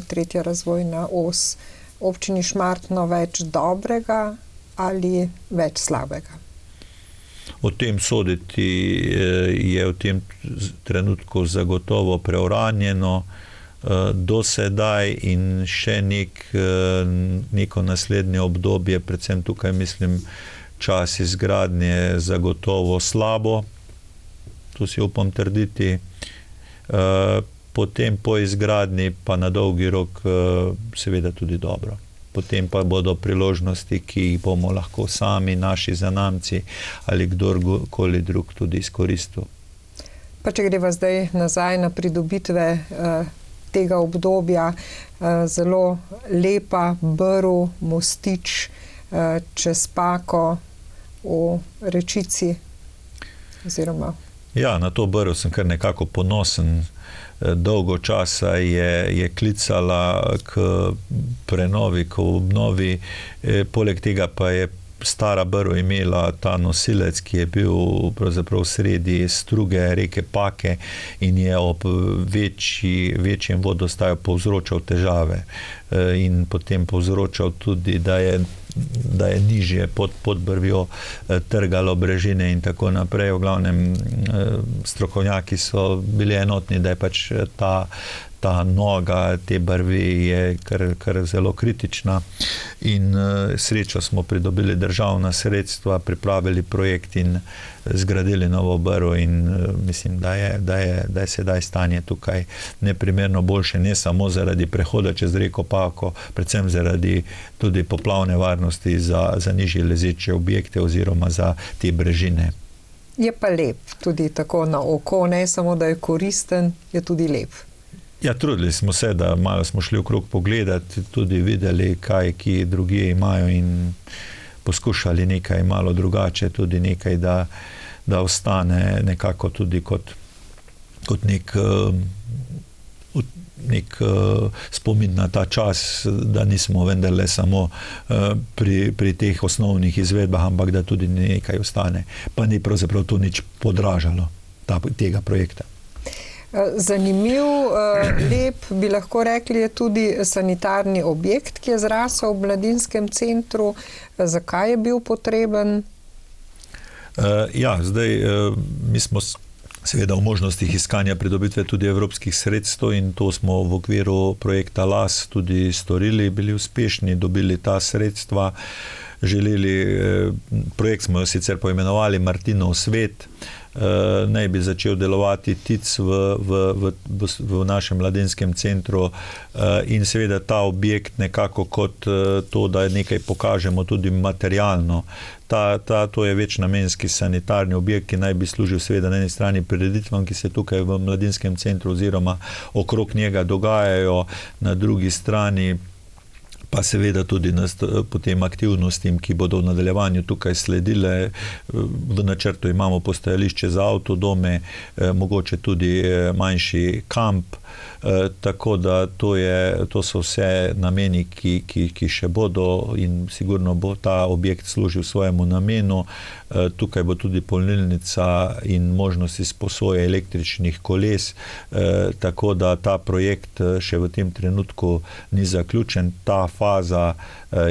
tretja razvojna os občini Šmartno več dobrega ali več slabega? O tem soditi je v tem trenutku zagotovo preuranjeno do sedaj in še neko naslednje obdobje, predvsem tukaj mislim čas izgradnje zagotovo slabo, to si upam trditi. Potem po izgradnji pa na dolgi rok seveda tudi dobro. Potem pa bodo priložnosti, ki jih bomo lahko sami, naši zanamci ali kdorkoli drug tudi izkoristil. Pa če greva zdaj nazaj na pridobitve tega obdobja, zelo lepa brv, mostič čez Pako v Rečici oziroma... Ja, na to brv sem kar nekako ponosen. Dolgo časa je klicala k prenovi, k obnovi. Poleg tega pa je stara brv imela ta nosilec, ki je bil pravzaprav sredi struge reke Pake in je ob večjem vodostaju povzročal težave in potem povzročal tudi, da je nižje pod brvjo trgalo brežine in tako naprej. V glavnem strokovnjaki so bili enotni, da je pač ta noga te brvi je kar zelo kritična in srečo smo pridobili državna sredstva, pripravili projekt in zgradili novo brv in mislim, da je sedaj stanje tukaj neprimerno boljše, ne samo zaradi prehoda čez reko Pako, predvsem zaradi tudi poplavne varnosti za nižje lezeče objekte oziroma za te brežine. Je pa lep tudi tako na oko, ne samo, da je koristen, je tudi lep. Ja, trudili smo se, da malo smo šli okrog pogledati, tudi videli, kaj ki drugje imajo in poskušali nekaj malo drugače, tudi nekaj, da ostane nekako tudi kot nek spomin na ta čas, da nismo vendarle samo pri teh osnovnih izvedbah, ampak da tudi nekaj ostane. Pa ni pravzaprav to nič podražalo tega projekta. Zanimiv, lep, bi lahko rekli, je tudi sanitarni objekt, ki je zrasel v mladinskem centru. Zakaj je bil potreben? Ja, zdaj mi smo seveda v možnostih iskanja pridobitve tudi evropskih sredstev in to smo v okviru projekta LAS tudi storili, bili uspešni, dobili ta sredstva, projekt smo jo sicer poimenovali Martinov svet, naj bi začel delovati TIC v našem mladinskem centru in seveda ta objekt nekako kot to, da nekaj pokažemo tudi materialno. To je večnamenski sanitarni objekt, ki naj bi služil seveda na eni strani prireditvam, ki se tukaj v mladinskem centru oziroma okrog njega dogajajo, na drugi strani pa seveda tudi potem aktivnostim, ki bodo v nadaljevanju tukaj sledile. V načrtu imamo postajališče za avtodome, mogoče tudi manjši kamp, tako da to so vse nameni, ki še bodo, in sigurno bo ta objekt služil svojemu namenu. Tukaj bo tudi polnilnica in možnost izposoje električnih koles, tako da ta projekt še v tem trenutku ni zaključen. Ta faza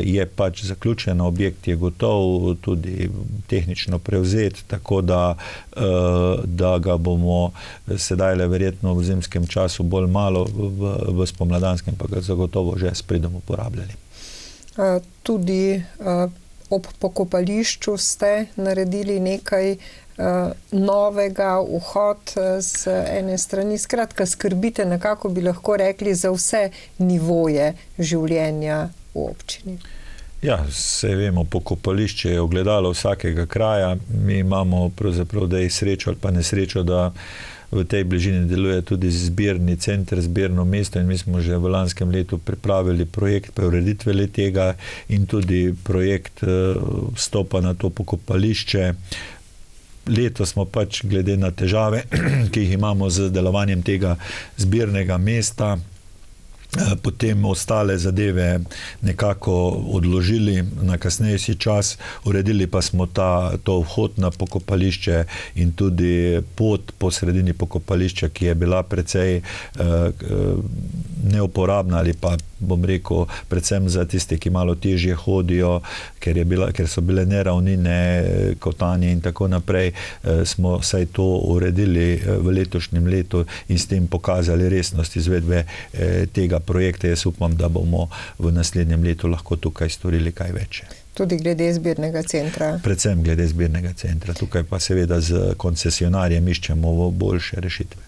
je pač zaključena, objekt je gotov, tudi tehnično prevzet, tako da ga bomo sedaj verjetno v zimskem času bolj malo, v spomladanskem pa ga zagotovo že s pridom uporabljali. Tudi ob pokopališču ste naredili nekaj novega, vhod z ene strani. Skratka, skrbite, nekako bi lahko rekli, za vse nivoje življenja v občini. Ja, saj vemo, pokopališče je ogledalo vsakega kraja. Mi imamo pravzaprav srečo ali pa nesrečo, da v tej bližini deluje tudi zbirni center, zbirno mesto, in mi smo že v lanskem letu pripravili projekt preureditve le-tega in tudi projekt vstopa na to pokopališče. Letos smo pač glede na težave, ki jih imamo z delovanjem tega zbirnega mesta, potem ostale zadeve nekako odložili na kasnejši čas, uredili pa smo to vhod na pokopališče in tudi pot po sredini pokopališča, ki je bila precej neuporabna, ali pa bom rekel, predvsem za tiste, ki malo težje hodijo, ker so bile neravnine, kotanje in tako naprej, smo vsaj to uredili v letošnjem letu in s tem pokazali resnost izvedbe tega projekta. Jaz upam, da bomo v naslednjem letu lahko tukaj storili kaj več. Tudi glede zbirnega centra? Predvsem glede zbirnega centra. Tukaj pa seveda z koncesionarjem iščemo boljše rešitve.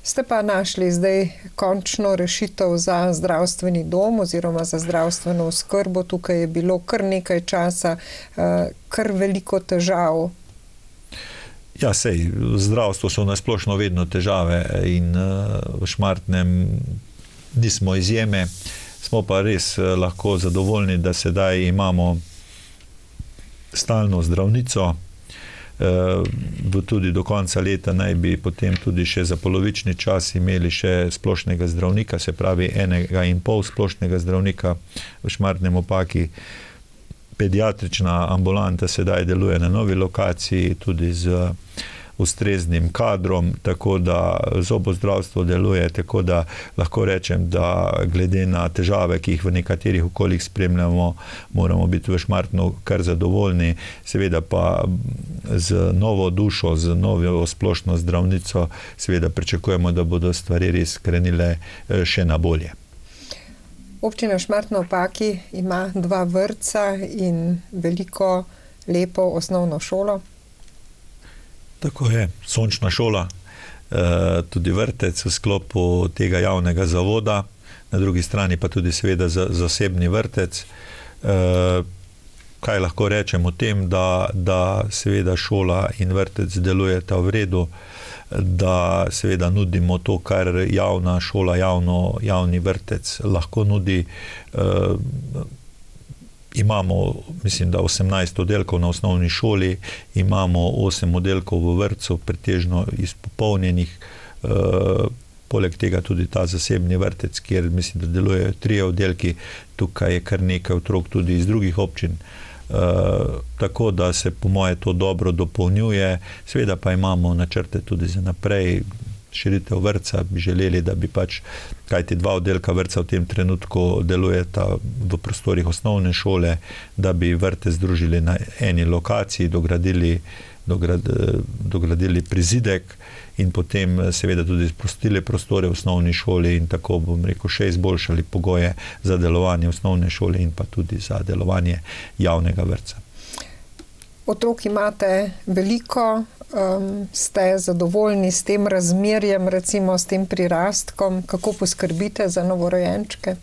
Ste pa našli zdaj končno rešitev za zdravstveni dom oziroma za zdravstveno oskrbo. Tukaj je bilo kar nekaj časa, kar veliko težav. Ja, sej, v zdravstvu so nasplošno vedno težave in v Šmartnem nismo izjeme. Smo pa res lahko zadovoljni, da sedaj imamo stalno zdravnico. Tudi do konca leta naj bi potem tudi še za polovični čas imeli še splošnega zdravnika, se pravi 1,5 splošnega zdravnika v Šmartnem Opaki. Pediatrična ambulanta sedaj deluje na novi lokaciji, tudi z ustreznim kadrom, tako da zobozdravstvo deluje, tako da lahko rečem, da glede na težave, ki jih v nekaterih okoljih spremljamo, moramo biti v Šmartnu kar zadovoljni, seveda pa z novo dušo, z novo splošno zdravnico, seveda pričakujemo, da bodo stvari res krenile še na bolje. Občina Šmartno Opaki ima 2 vrtca in veliko lepo osnovno šolo. Tako je, Sončna šola, tudi vrtec v sklopu tega javnega zavoda, na drugi strani pa tudi seveda zasebni vrtec. Kaj lahko rečem o tem, da seveda šola in vrtec delujeta v redu, da seveda nudimo to, kar javna šola, javni vrtec lahko nudi. Imamo, mislim, da 18 oddelkov na osnovni šoli, imamo 8 oddelkov v vrtcu, pretežno izpopolnjenih, poleg tega tudi ta zasebni vrtec, kjer mislim, da delujejo 3 oddelki, tukaj je kar nekaj otrok tudi iz drugih občin, tako da se po moje to dobro dopolnjuje. Seveda pa imamo načrte tudi za naprej, širitev vrtca, bi želeli, da bi pač, kajti 2 oddelka vrtca v tem trenutku delujeta v prostorih osnovne šole, da bi vrtec združili na eni lokaciji, dogradili prizidek in potem seveda tudi sprostili prostore v osnovni šoli in tako, bom rekel, še izboljšali pogoje za delovanje osnovne šole in pa tudi za delovanje javnega vrtca. Otrok imate veliko, ste zadovoljni s tem razmerjem, recimo s tem prirastkom, kako poskrbite za novorojenčke?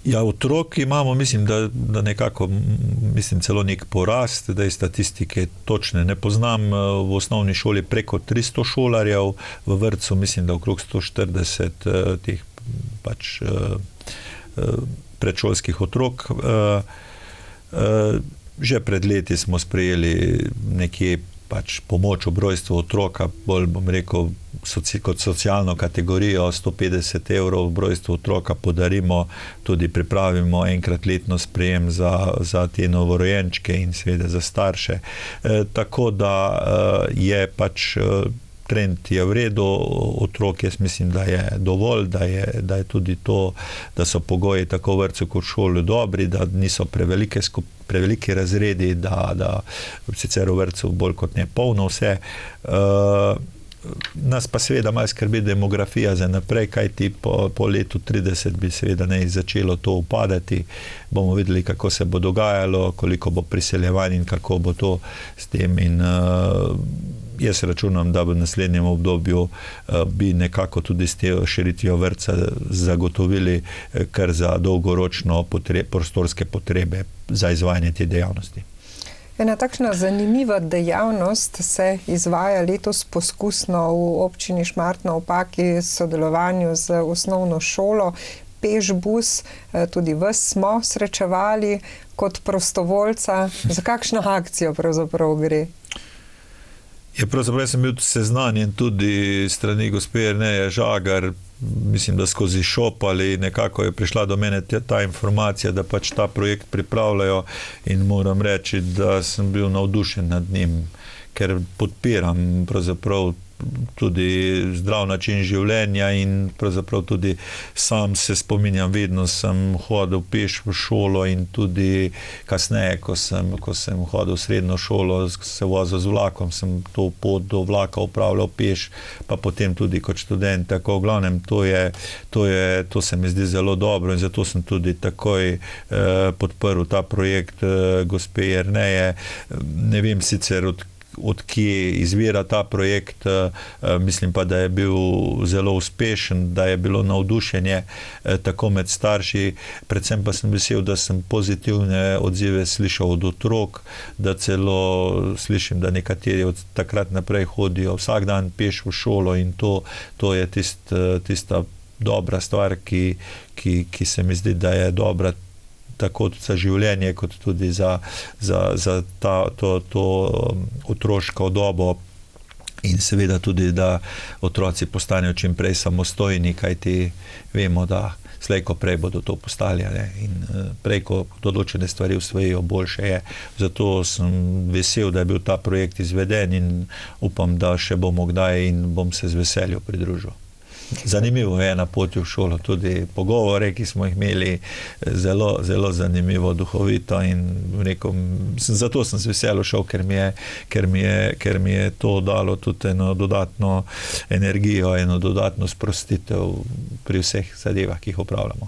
Ja, otrok imamo, mislim, da nekako, mislim, celo nek porast, da statistike točne ne poznam, v osnovni šoli preko 300 šolarjev, v vrtcu mislim, da okrog 140 teh pač predšolskih otrok. Že pred leti smo sprejeli nekje pač pomoč ob rojstvu otroka, bolj bom rekel, kot socialno kategorijo, 150 € ob rojstvu otroka podarimo, tudi pripravimo enkrat letno sprejem za te novorojenčke in seveda za starše. Tako da je pač trend je v redu, otrok jaz mislim, da je dovolj, da je tudi to, da so pogoji tako v vrtcu kot v šoli dobri, da niso preveliki razredi, da sicer v vrtcu bolj kot ne polno vse. Nas pa seveda malo skrbi demografija za naprej, kajti po letu 30 bi seveda ne začelo to upadati. Bomo videli, kako se bo dogajalo, koliko bo priseljevanj in kako bo to s tem. In jaz računam, da v naslednjem obdobju bi nekako tudi s te širitvijo vrtca zagotovili kar za dolgoročno prostorske potrebe za izvajanje te dejavnosti. Ena takšna zanimiva dejavnost se izvaja letos poskusno v občini Šmartno ob Paki v sodelovanju z osnovno šolo. Pešbus, tudi vas smo srečevali kot prostovoljca. Za kakšno akcijo pravzaprav gre? Pravzaprav sem bil seznanjen tudi strani gospe Jerneje Žagar, mislim, da skozi šop ali nekako je prišla do mene ta informacija, da pač ta projekt pripravljajo in moram reči, da sem bil navdušen nad njim, ker podpiram pravzaprav tudi zdrav način življenja in pravzaprav tudi sam se spominjam, vedno sem hodil peš v šolo in tudi kasneje, ko sem hodil v srednjo šolo, se vozil z vlakom, sem to pot do vlaka upravljal peš, pa potem tudi kot študent. Tako v glavnem to se mi zdi zelo dobro in zato sem tudi takoj podprl ta projekt gospe Jerneje. Ne vem sicer od kje izvira ta projekt, mislim pa, da je bil zelo uspešen, da je bilo navdušenje tako med starši, predvsem pa sem vesel, da sem pozitivne odzive slišal od otrok, da celo slišim, da nekateri od takrat naprej hodijo vsak dan peš v šolo in to je tista dobra stvar, ki se mi zdi, da je dobra tako za življenje, kot tudi za to otroško dobo in seveda tudi, da otroci postanejo čim prej samostojni, kajti vemo, da slej ko prej bodo to postali, in prej, ko določene stvari usvojijo, boljše je. Zato sem vesel, da je bil ta projekt izveden in upam, da še bomo kdaj in bom se z veseljem pridružil. Zanimivo je na poti v šolo, tudi pogovore, ki smo jih imeli, zelo, zelo zanimivo, duhovito in rekel, zato sem se veselo šel, ker mi je to dalo tudi eno dodatno energijo, eno dodatno sprostitev pri vseh zadevah, ki jih opravljamo.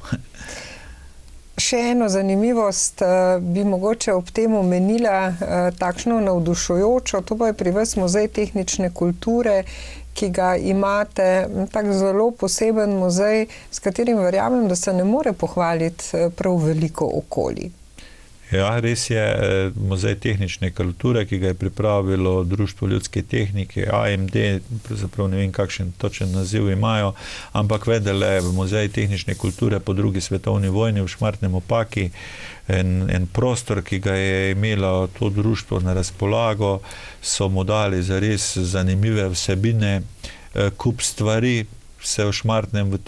Še eno zanimivost bi mogoče ob tem omenila, takšno navdušujočo, to pa je pri vas Muzej tehnične kulture, ki ga imate, tak zelo poseben muzej, s katerim verjamem, da se ne more pohvaliti prav veliko okolij. Ja, res je, Muzej tehnične kulture, ki ga je pripravilo Društvo ljudske tehnike, AMD, pravzaprav ne vem, kakšen točen naziv imajo, ampak vendarle Muzej tehnične kulture po drugi svetovni vojni v Šmartnem ob Paki, en prostor, ki ga je imelo to društvo na razpolago, so mu dali zares zanimive vsebine, kup stvari se v Šmartnem v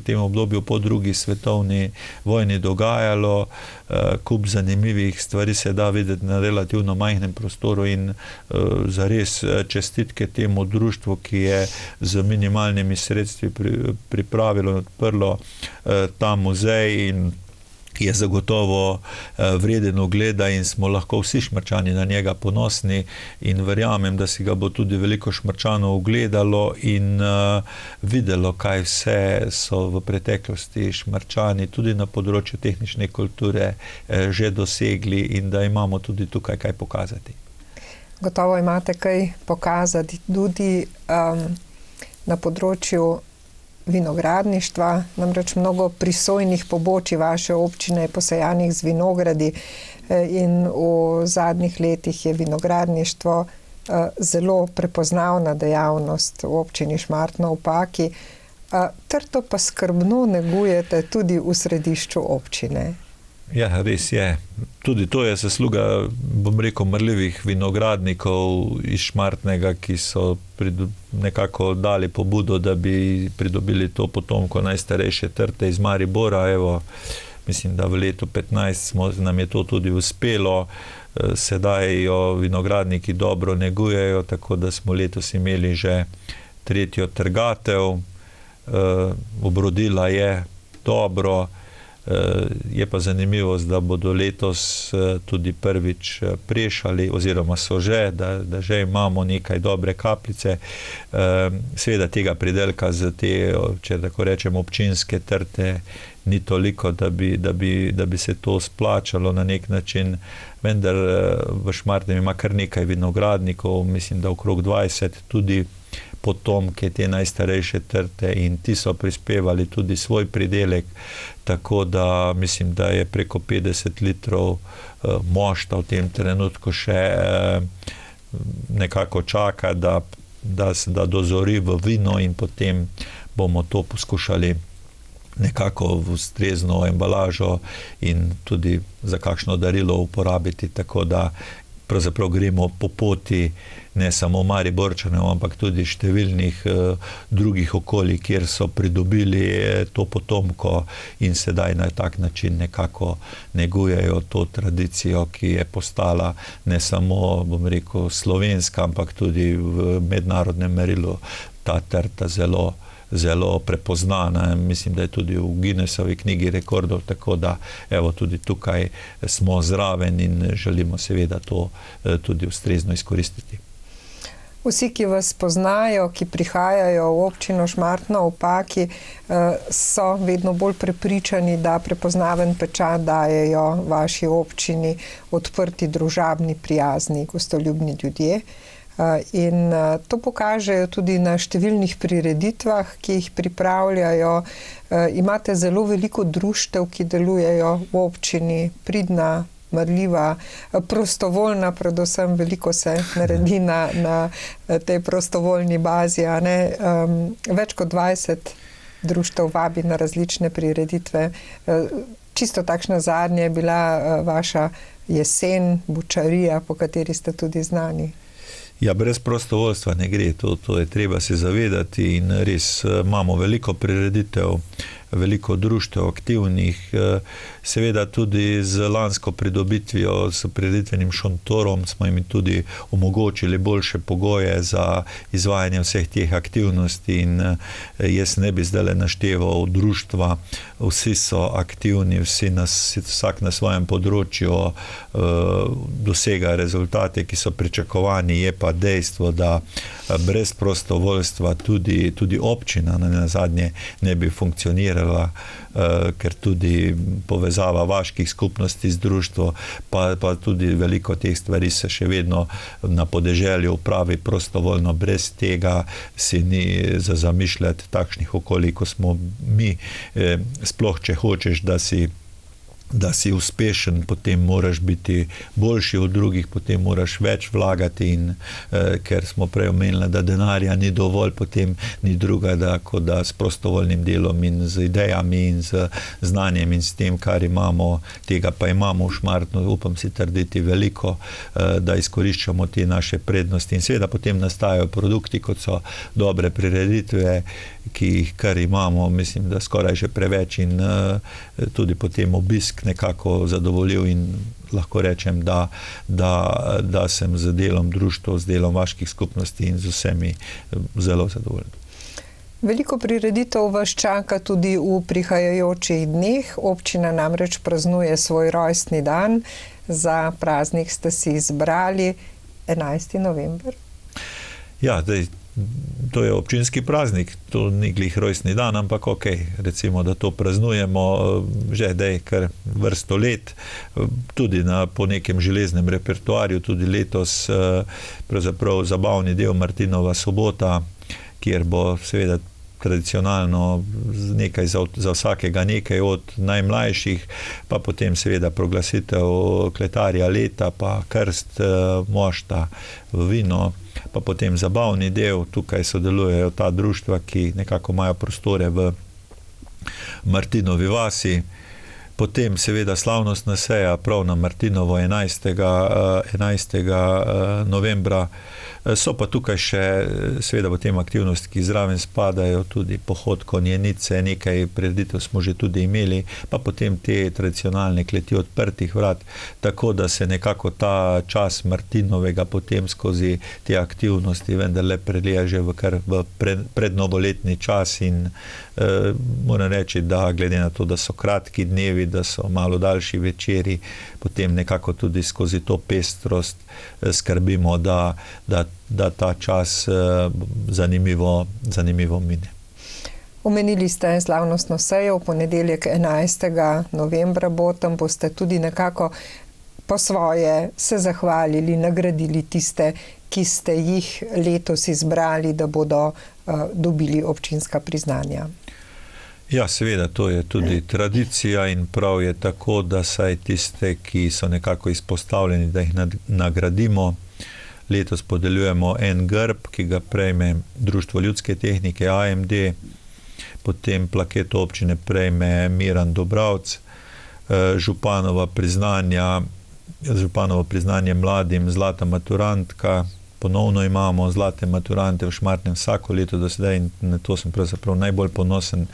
tem obdobju po drugi svetovni vojni dogajalo, kup zanimivih stvari se da videti na relativno majhnem prostoru in zares čestitke temu društvu, ki je z minimalnimi sredstvi pripravilo in odprlo ta muzej in je zagotovo vreden ogleda in smo lahko vsi Šmarčani na njega ponosni in verjamem, da si ga bo tudi veliko Šmarčanov ogledalo in videlo, kaj vse so v preteklosti Šmarčani tudi na področju tehnične kulture že dosegli in da imamo tudi tukaj kaj pokazati. Gotovo imate kaj pokazati tudi na področju vinogradništva, namreč mnogo prisojnih pobočij vaše občine je posejanih z vinogradi in v zadnjih letih je vinogradništvo zelo prepoznavna dejavnost v občini Šmartno ob Paki. Trto pa skrbno negujete tudi v središču občine. Ja, res je. Tudi to je zasluga, bom rekel, marljivih vinogradnikov iz Šmartnega, ki so nekako dali pobudo, da bi pridobili to potomko najstarejše trte iz Maribora. Evo, mislim, da v letu 15 nam je to tudi uspelo. Sedaj jo vinogradniki dobro negujejo, tako da smo letos imeli že 3. trgatev. Obrodila je dobro. Je pa zanimivost, da bodo letos tudi prvič prešali, oziroma so že, da že imamo nekaj dobre kapljice. Seveda tega pridelka za te, če tako rečem, občinske trte ni toliko, da bi se to splačalo na nek način, vendar v Šmartnem ima kar nekaj vinogradnikov, mislim, da okrog 20 tudi potomke te najstarejše trte, in ti so prispevali tudi svoj pridelek, tako da mislim, da je preko 50 litrov mošta v tem trenutku še nekako čaka, da dozori v vino, in potem bomo to poskušali nekako v ustrezno embalažo in tudi za kakšno darilo uporabiti, tako da pravzaprav gremo po poti ne samo Mariborčanov, ampak tudi številnih drugih okolij, kjer so pridobili to potomko in sedaj na tak način nekako negujejo to tradicijo, ki je postala ne samo, bom rekel, slovenska, ampak tudi v mednarodnem merilu ta trta zelo prepoznana. Mislim, da je tudi v Guinnessovi knjigi rekordov, tako da evo, tudi tukaj smo zraven in želimo seveda to tudi ustrezno izkoristiti. Vsi, ki vas poznajo, ki prihajajo v občino Šmartno ob Paki, so vedno bolj prepričani, da prepoznaven pečat dajejo vaši občini odprti, družabni, prijazni, gostoljubni ljudje. In to pokažejo tudi na številnih prireditvah, ki jih pripravljajo. Imate zelo veliko društev, ki delujejo v občini, pridna, marljiva, prostovoljna, predvsem veliko se naredi na tej prostovoljni bazi. Več kot 20 društev vabi na različne prireditve. Čisto takšna zadnja je bila vaša jesen, Bučarija, po kateri ste tudi znani. Ja, brez prostovoljstva ne gre, to je treba se zavedati, in res imamo veliko prireditev, veliko društev aktivnih, seveda tudi z lansko pridobitvijo, s prireditvenim šontorom smo jim tudi omogočili boljše pogoje za izvajanje vseh teh aktivnosti, in jaz ne bi zdaj našteval društva, vsi so aktivni, vsak na svojem področju dosega rezultate, ki so pričakovani. Je pa dejstvo, da brez prostovoljstva tudi občina na zadnje ne bi funkcionirala, ker tudi povezava vaških skupnosti z društvo, pa tudi veliko teh stvari se še vedno na podeželju upravi prostovoljno. Brez tega si ni za zamišljati takšnih okolij, ko smo mi. Sploh, če hočeš, da si uspešen, potem moraš biti boljši od drugih, potem moraš več vlagati, in ker smo prej omenili, da denarja ni dovolj, potem ni druga, kot da s prostovoljnim delom in z idejami in z znanjem in s tem, kar imamo, tega pa imamo v Šmartnu, upam si trditi, veliko, da izkoriščamo te naše prednosti, in seveda potem nastajajo produkti, kot so dobre prireditve, ki jih kar imamo, mislim, da skoraj že preveč, in tudi potem obisk nekako zadovoljil, in lahko rečem, da sem z delom društva, z delom vaških skupnosti in z vsemi zelo zadovoljen. Veliko prireditev vas čaka tudi v prihajajočih dneh. Občina namreč praznuje svoj rojstni dan. Za praznik ste si izbrali 11. november. Ja, to je občinski praznik, to ni glih rojstni dan, ampak recimo, da to praznujemo že kar vrsto let, tudi po nekem železnem repertoarju, tudi letos pravzaprav zabavni del Martinova sobota, kjer bo seveda tradicionalno nekaj za vsakega nekaj, od najmlajših, pa potem seveda proglasitev kletarja leta, pa krst mošta v vino, pa potem zabavni del, tukaj sodelujejo ta društva, ki nekako imajo prostore v Martinovi vasi. Potem seveda slavnostna seja prav na Martinovo 11. novembra. So pa tukaj še seveda v tem aktivnosti, ki zraven spadajo tudi pohod konjenice, nekaj prireditev smo že tudi imeli, pa potem te tradicionalne kleti odprtih vrat, tako da se nekako ta čas Martinovega potem skozi te aktivnosti vendarle prelija že v prednovoletni čas in moram reči, da glede na to, da so kratki dnevi, da so malo daljši večeri, potem nekako tudi skozi to pestrost skrbimo, da ta čas zanimivo mine. Omenili ste slavnostno sejo v ponedeljek 11. novembra bo, tam boste tudi nekako po svoje se zahvalili, nagradili tiste, ki ste jih letos izbrali, da bodo dobili občinska priznanja. Ja, seveda, to je tudi tradicija in prav je tako, da saj tiste, ki so nekako izpostavljeni, da jih nagradimo. Letos podeljujemo en grb, ki ga prejme Društvo ljudske tehnike AMD, potem plaketo občine prejme Miran Dobravc, županovo priznanje mladim zlata maturantka. Ponovno imamo zlate maturante v Šmartnem vsako leto do sedaj in na to sem pravzaprav najbolj ponosen,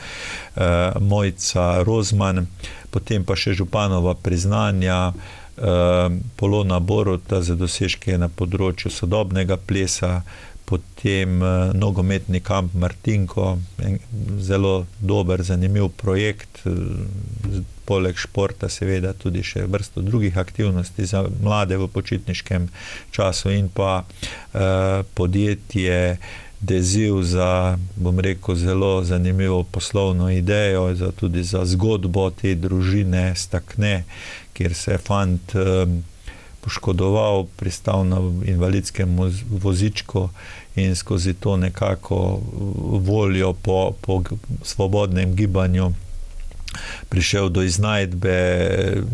Mojca Rozman, potem pa še županova priznanja, Polona Boruta za dosežke na področju sodobnega plesa, potem nogometni kamp Martinko, zelo dober, zanimiv projekt, poleg športa seveda tudi še vrsto drugih aktivnosti za mlade v počitniškem času in pa podjetje Deziv za, bom rekel, zelo zanimivo poslovno idejo, tudi za zgodbo te družine Stakne, kjer se je fant poškodoval, pristal na invalidskem vozičku in skozi to nekako voljo po svobodnem gibanju prišel do iznajdbe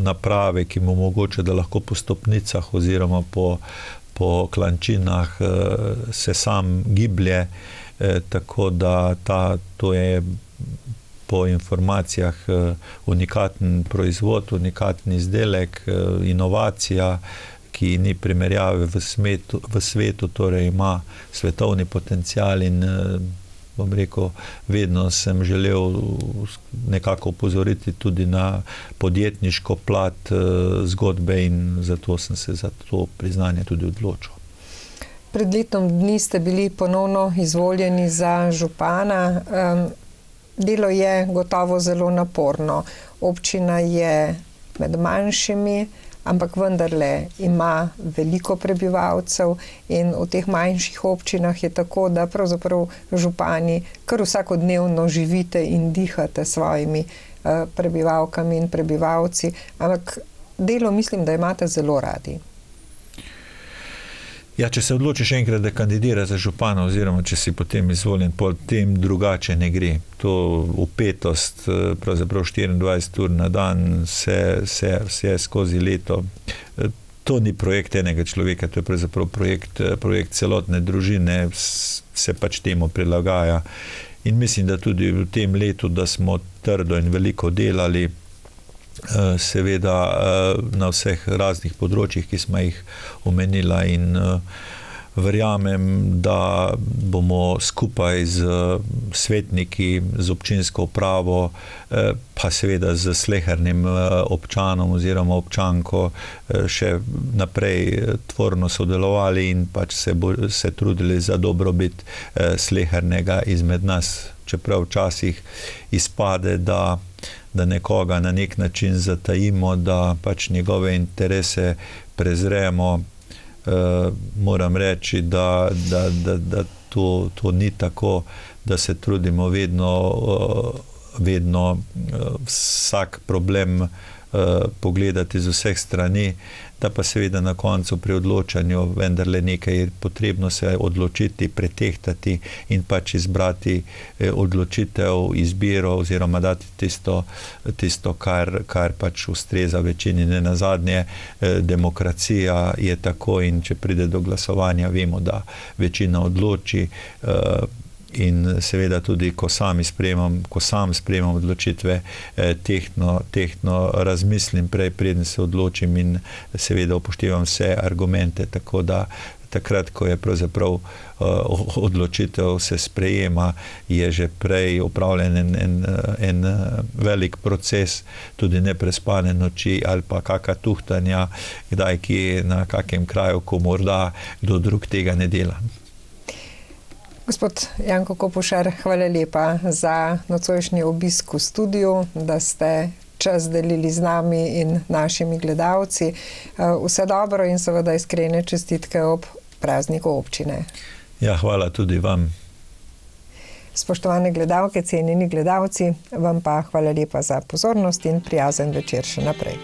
naprave, ki mu omogoča, da lahko po stopnicah oziroma po klančinah se sam giblje, tako da to je po informacijah unikaten proizvod, unikaten izdelek, inovacija, ki ni primerjave v svetu, torej ima svetovni potencial in bom rekel, vedno sem želel nekako opozoriti tudi na podjetniško plat zgodbe in zato sem se za to priznanje tudi odločil. Pred letom dni ste bili ponovno izvoljeni za župana. Delo je gotovo zelo naporno. Občina je med manjšimi, ampak vendarle ima veliko prebivalcev in v teh manjših občinah je tako, da pravzaprav župani kar vsakodnevno živite in dihate svojimi prebivalkami in prebivalci, ampak delo mislim, da imate zelo radi. Ja, če se odločiš enkrat, da kandidira za župana oziroma če si potem izvoljen, potem drugače ne gre. To vpetost, pravzaprav 24 ur na dan, vse skozi leto. To ni projekt enega človeka, to je pravzaprav projekt celotne družine, se pač temu prilagaja. In mislim, da tudi v tem letu, da smo trdo in veliko delali, seveda na vseh raznih področjih, ki smo jih omenila in verjamem, da bomo skupaj z svetniki, z občinsko upravo, pa seveda z slehernim občanom oziroma občanko še naprej tvorno sodelovali in pač se trudili za dobrobit slehernega izmed nas. Čeprav včasih izpade, da nekoga na nek način zatajimo, da pač njegove interese prezremo, moram reči, da to ni tako, da se trudimo vedno vsak problem pogledati z vseh strani, da pa seveda na koncu pri odločanju vendarle nekaj je potrebno se odločiti, pretehtati in pač izbrati odločitev, izbiro oziroma dati tisto kar pač ustreza večini. Nenazadnje demokracija je tako in če pride do glasovanja, vemo, da večina odloči, in seveda tudi, ko sam sprejemam odločitve, tehtno razmislim prej, preden se odločim in seveda upoštevam vse argumente, tako da takrat, ko je pravzaprav odločitev se sprejema, je že prej opravljen en velik proces, tudi neprespane noči ali pa kakšna tuhtanja, kdaj kje na kakem kraju, ko morda kdo drug tega ne dela. Gospod Janko Kopušar, hvala lepa za nocojšnji obisk v studiu, da ste čas delili z nami in našimi gledalci. Vse dobro in seveda iskrene čestitke ob prazniku občine. Ja, hvala tudi vam. Spoštovane gledalke, cenjeni gledalci, vam pa hvala lepa za pozornost in prijazen večer še naprej.